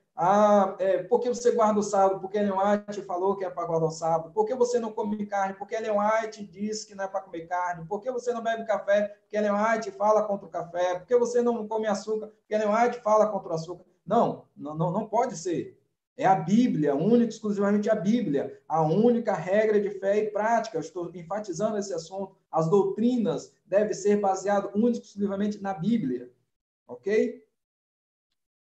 Por que você guarda o sábado? Porque Ellen White falou que é para guardar o sábado. Por que você não come carne? Porque Ellen White disse que não é para comer carne. Por que você não bebe café? Porque Ellen White fala contra o café. Por que você não come açúcar? Porque Ellen White fala contra o açúcar. Não pode ser. É a Bíblia, única, exclusivamente a Bíblia, a única regra de fé e prática. Eu estou enfatizando esse assunto. As doutrinas devem ser baseadas única e exclusivamente na Bíblia, ok?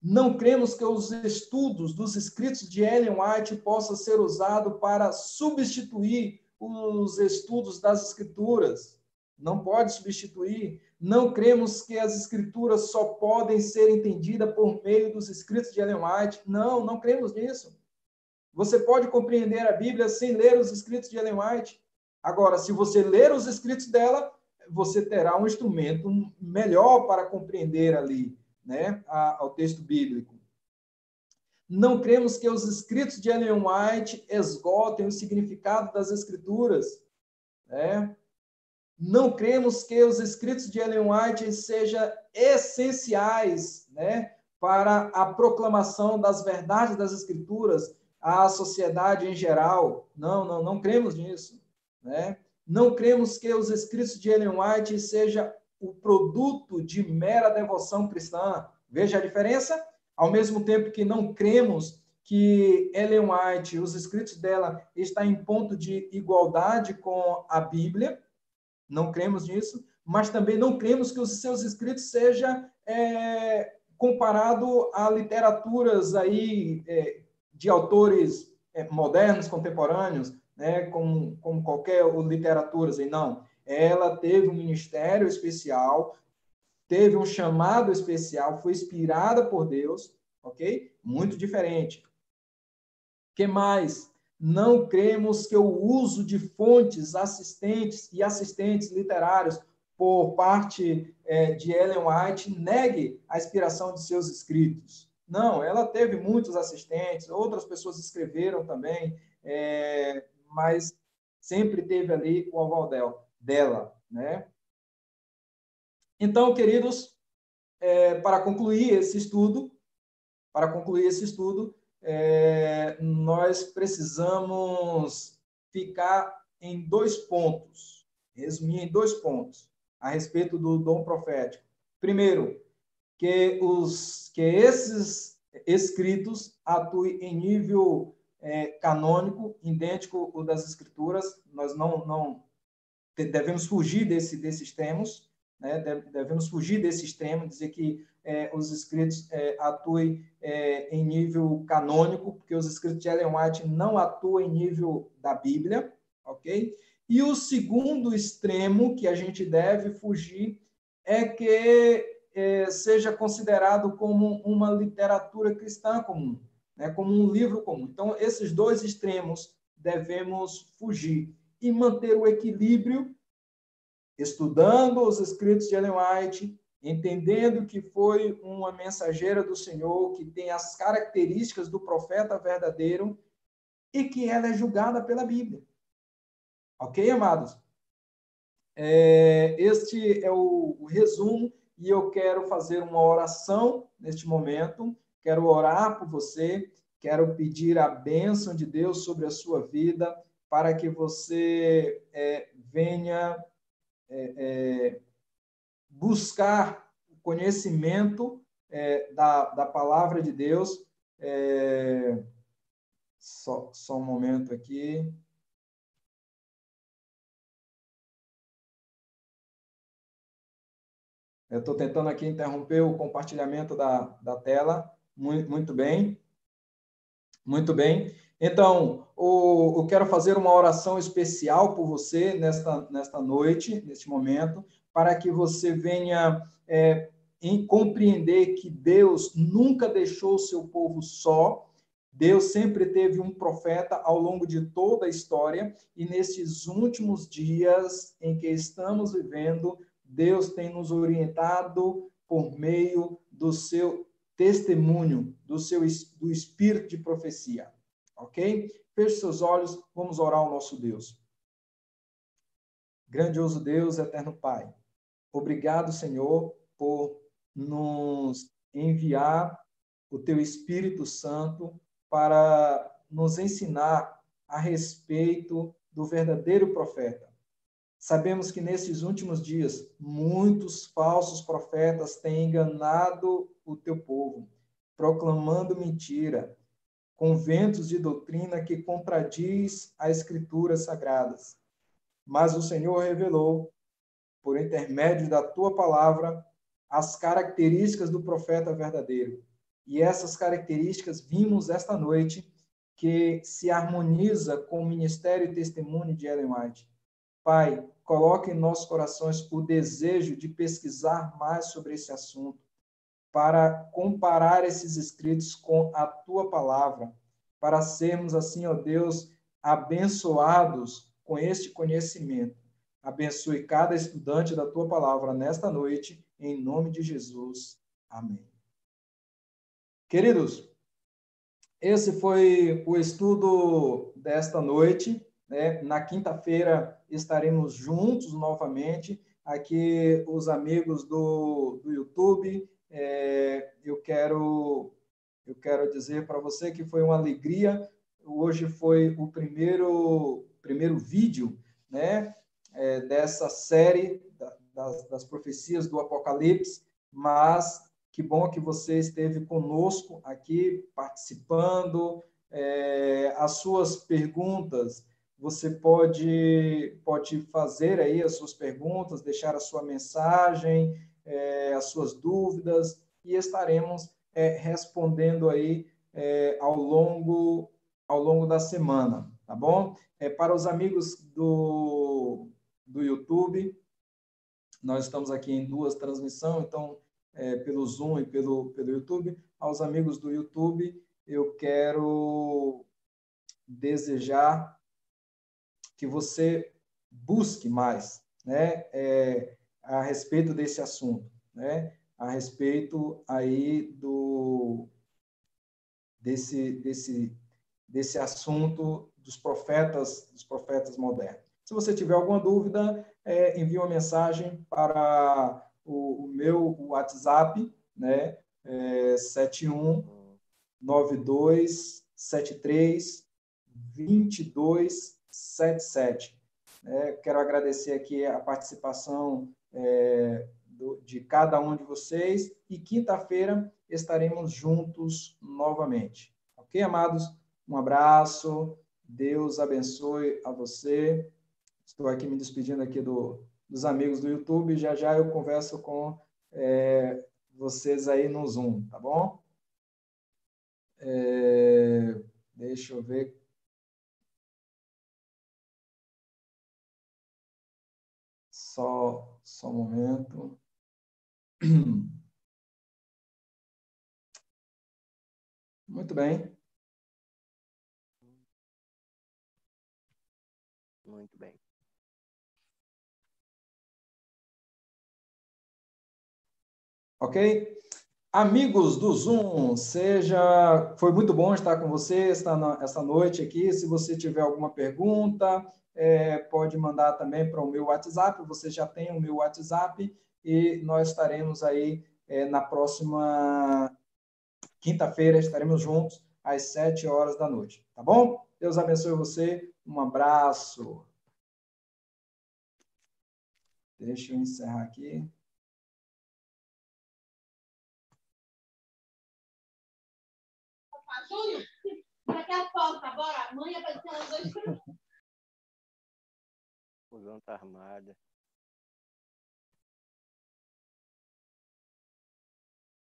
Não cremos que os estudos dos escritos de Ellen White possam ser usados para substituir os estudos das Escrituras. Não pode substituir. Não cremos que as Escrituras só podem ser entendidas por meio dos escritos de Ellen White. Não cremos nisso. Você pode compreender a Bíblia sem ler os escritos de Ellen White. Agora, se você ler os escritos dela, você terá um instrumento melhor para compreender ali, né, ao texto bíblico. Não cremos que os escritos de Ellen White esgotem o significado das Escrituras, né? Não cremos que os escritos de Ellen White sejam essenciais, né, para a proclamação das verdades das Escrituras à sociedade em geral. Não cremos nisso, né? Não cremos que os escritos de Ellen White sejam o produto de mera devoção cristã. Veja a diferença? Ao mesmo tempo que não cremos que Ellen White, os escritos dela, estão em ponto de igualdade com a Bíblia, não cremos nisso, mas também não cremos que os seus escritos seja comparado a literaturas aí de autores modernos, contemporâneos, né, como qualquer literatura, assim, não. Ela teve um ministério especial, teve um chamado especial, foi inspirada por Deus, ok? Muito diferente. Que mais? Não cremos que o uso de fontes assistentes literários por parte de Ellen White negue a inspiração de seus escritos. Não, ela teve muitos assistentes, outras pessoas escreveram também, mas sempre teve ali o aval dela, né? Então, queridos, para concluir esse estudo, nós precisamos ficar em 2 pontos, resumir em 2 pontos, a respeito do dom profético. Primeiro, que esses escritos atuem em nível canônico, idêntico ao das Escrituras. Nós não devemos fugir desses termos, né? Devemos fugir desses termos, dizer que os escritos atuem em nível canônico, porque os escritos de Ellen White não atuam em nível da Bíblia, ok? E o segundo extremo que a gente deve fugir é que seja considerado como uma literatura cristã comum, né? Como um livro comum. Então, esses 2 extremos devemos fugir e manter o equilíbrio, estudando os escritos de Ellen White, entendendo que foi uma mensageira do Senhor, que tem as características do profeta verdadeiro e que ela é julgada pela Bíblia. Ok, amados? Este é o resumo e eu quero fazer uma oração neste momento. Quero orar por você, quero pedir a bênção de Deus sobre a sua vida, para que você venha buscar o conhecimento da palavra de Deus. Só um momento aqui. Eu estou tentando aqui interromper o compartilhamento da tela. Muito bem. Muito bem. Então, eu quero fazer uma oração especial por você nesta noite, neste momento, para que você venha compreender que Deus nunca deixou o seu povo só. Deus sempre teve um profeta ao longo de toda a história, e nesses últimos dias em que estamos vivendo, Deus tem nos orientado por meio do seu testemunho, do espírito de profecia. Ok? Feche seus olhos, vamos orar ao nosso Deus. Grandioso Deus, eterno Pai, obrigado, Senhor, por nos enviar o teu Espírito Santo para nos ensinar a respeito do verdadeiro profeta. Sabemos que nesses últimos dias, muitos falsos profetas têm enganado o teu povo, proclamando mentira, com ventos de doutrina que contradiz as escrituras sagradas. Mas o Senhor revelou, por intermédio da tua palavra, as características do profeta verdadeiro. E essas características vimos esta noite que se harmoniza com o ministério e testemunho de Ellen White. Pai, coloque em nossos corações o desejo de pesquisar mais sobre esse assunto, para comparar esses escritos com a tua palavra, para sermos assim, ó Deus, abençoados com este conhecimento. Abençoe cada estudante da tua palavra nesta noite, em nome de Jesus. Amém. Queridos, esse foi o estudo desta noite, né? Na quinta-feira estaremos juntos novamente. Aqui, os amigos do YouTube, eu quero dizer para você que foi uma alegria. Hoje foi o primeiro vídeo, né? Dessa série das profecias do Apocalipse, mas que bom que você esteve conosco aqui, participando. As suas perguntas, você pode fazer aí as suas perguntas, deixar a sua mensagem, as suas dúvidas, e estaremos respondendo aí ao longo da semana, tá bom? Para os amigos do YouTube, nós estamos aqui em duas transmissões, então, pelo Zoom e pelo YouTube. Aos amigos do YouTube, eu quero desejar que você busque mais, né, a respeito desse assunto, né, a respeito aí desse assunto dos profetas modernos. Se você tiver alguma dúvida, envie uma mensagem para o meu WhatsApp, né, 7192732277. Quero agradecer aqui a participação de cada um de vocês, e quinta-feira estaremos juntos novamente. Ok, amados? Um abraço, Deus abençoe a você. Estou aqui me despedindo aqui dos amigos do YouTube, já já eu converso com vocês aí no Zoom, tá bom? Deixa eu ver. Só um momento. Muito bem. Muito bem. Ok? Amigos do Zoom, foi muito bom estar com você esta noite aqui. Se você tiver alguma pergunta, pode mandar também para o meu WhatsApp. Você já tem o meu WhatsApp, e nós estaremos aí na próxima quinta-feira, estaremos juntos às 7 horas da noite. Tá bom? Deus abençoe você. Um abraço. Deixa eu encerrar aqui. Júnior, daqui a pouco, tá? Bora? Amanhã vai ter as 2. O João tá armado.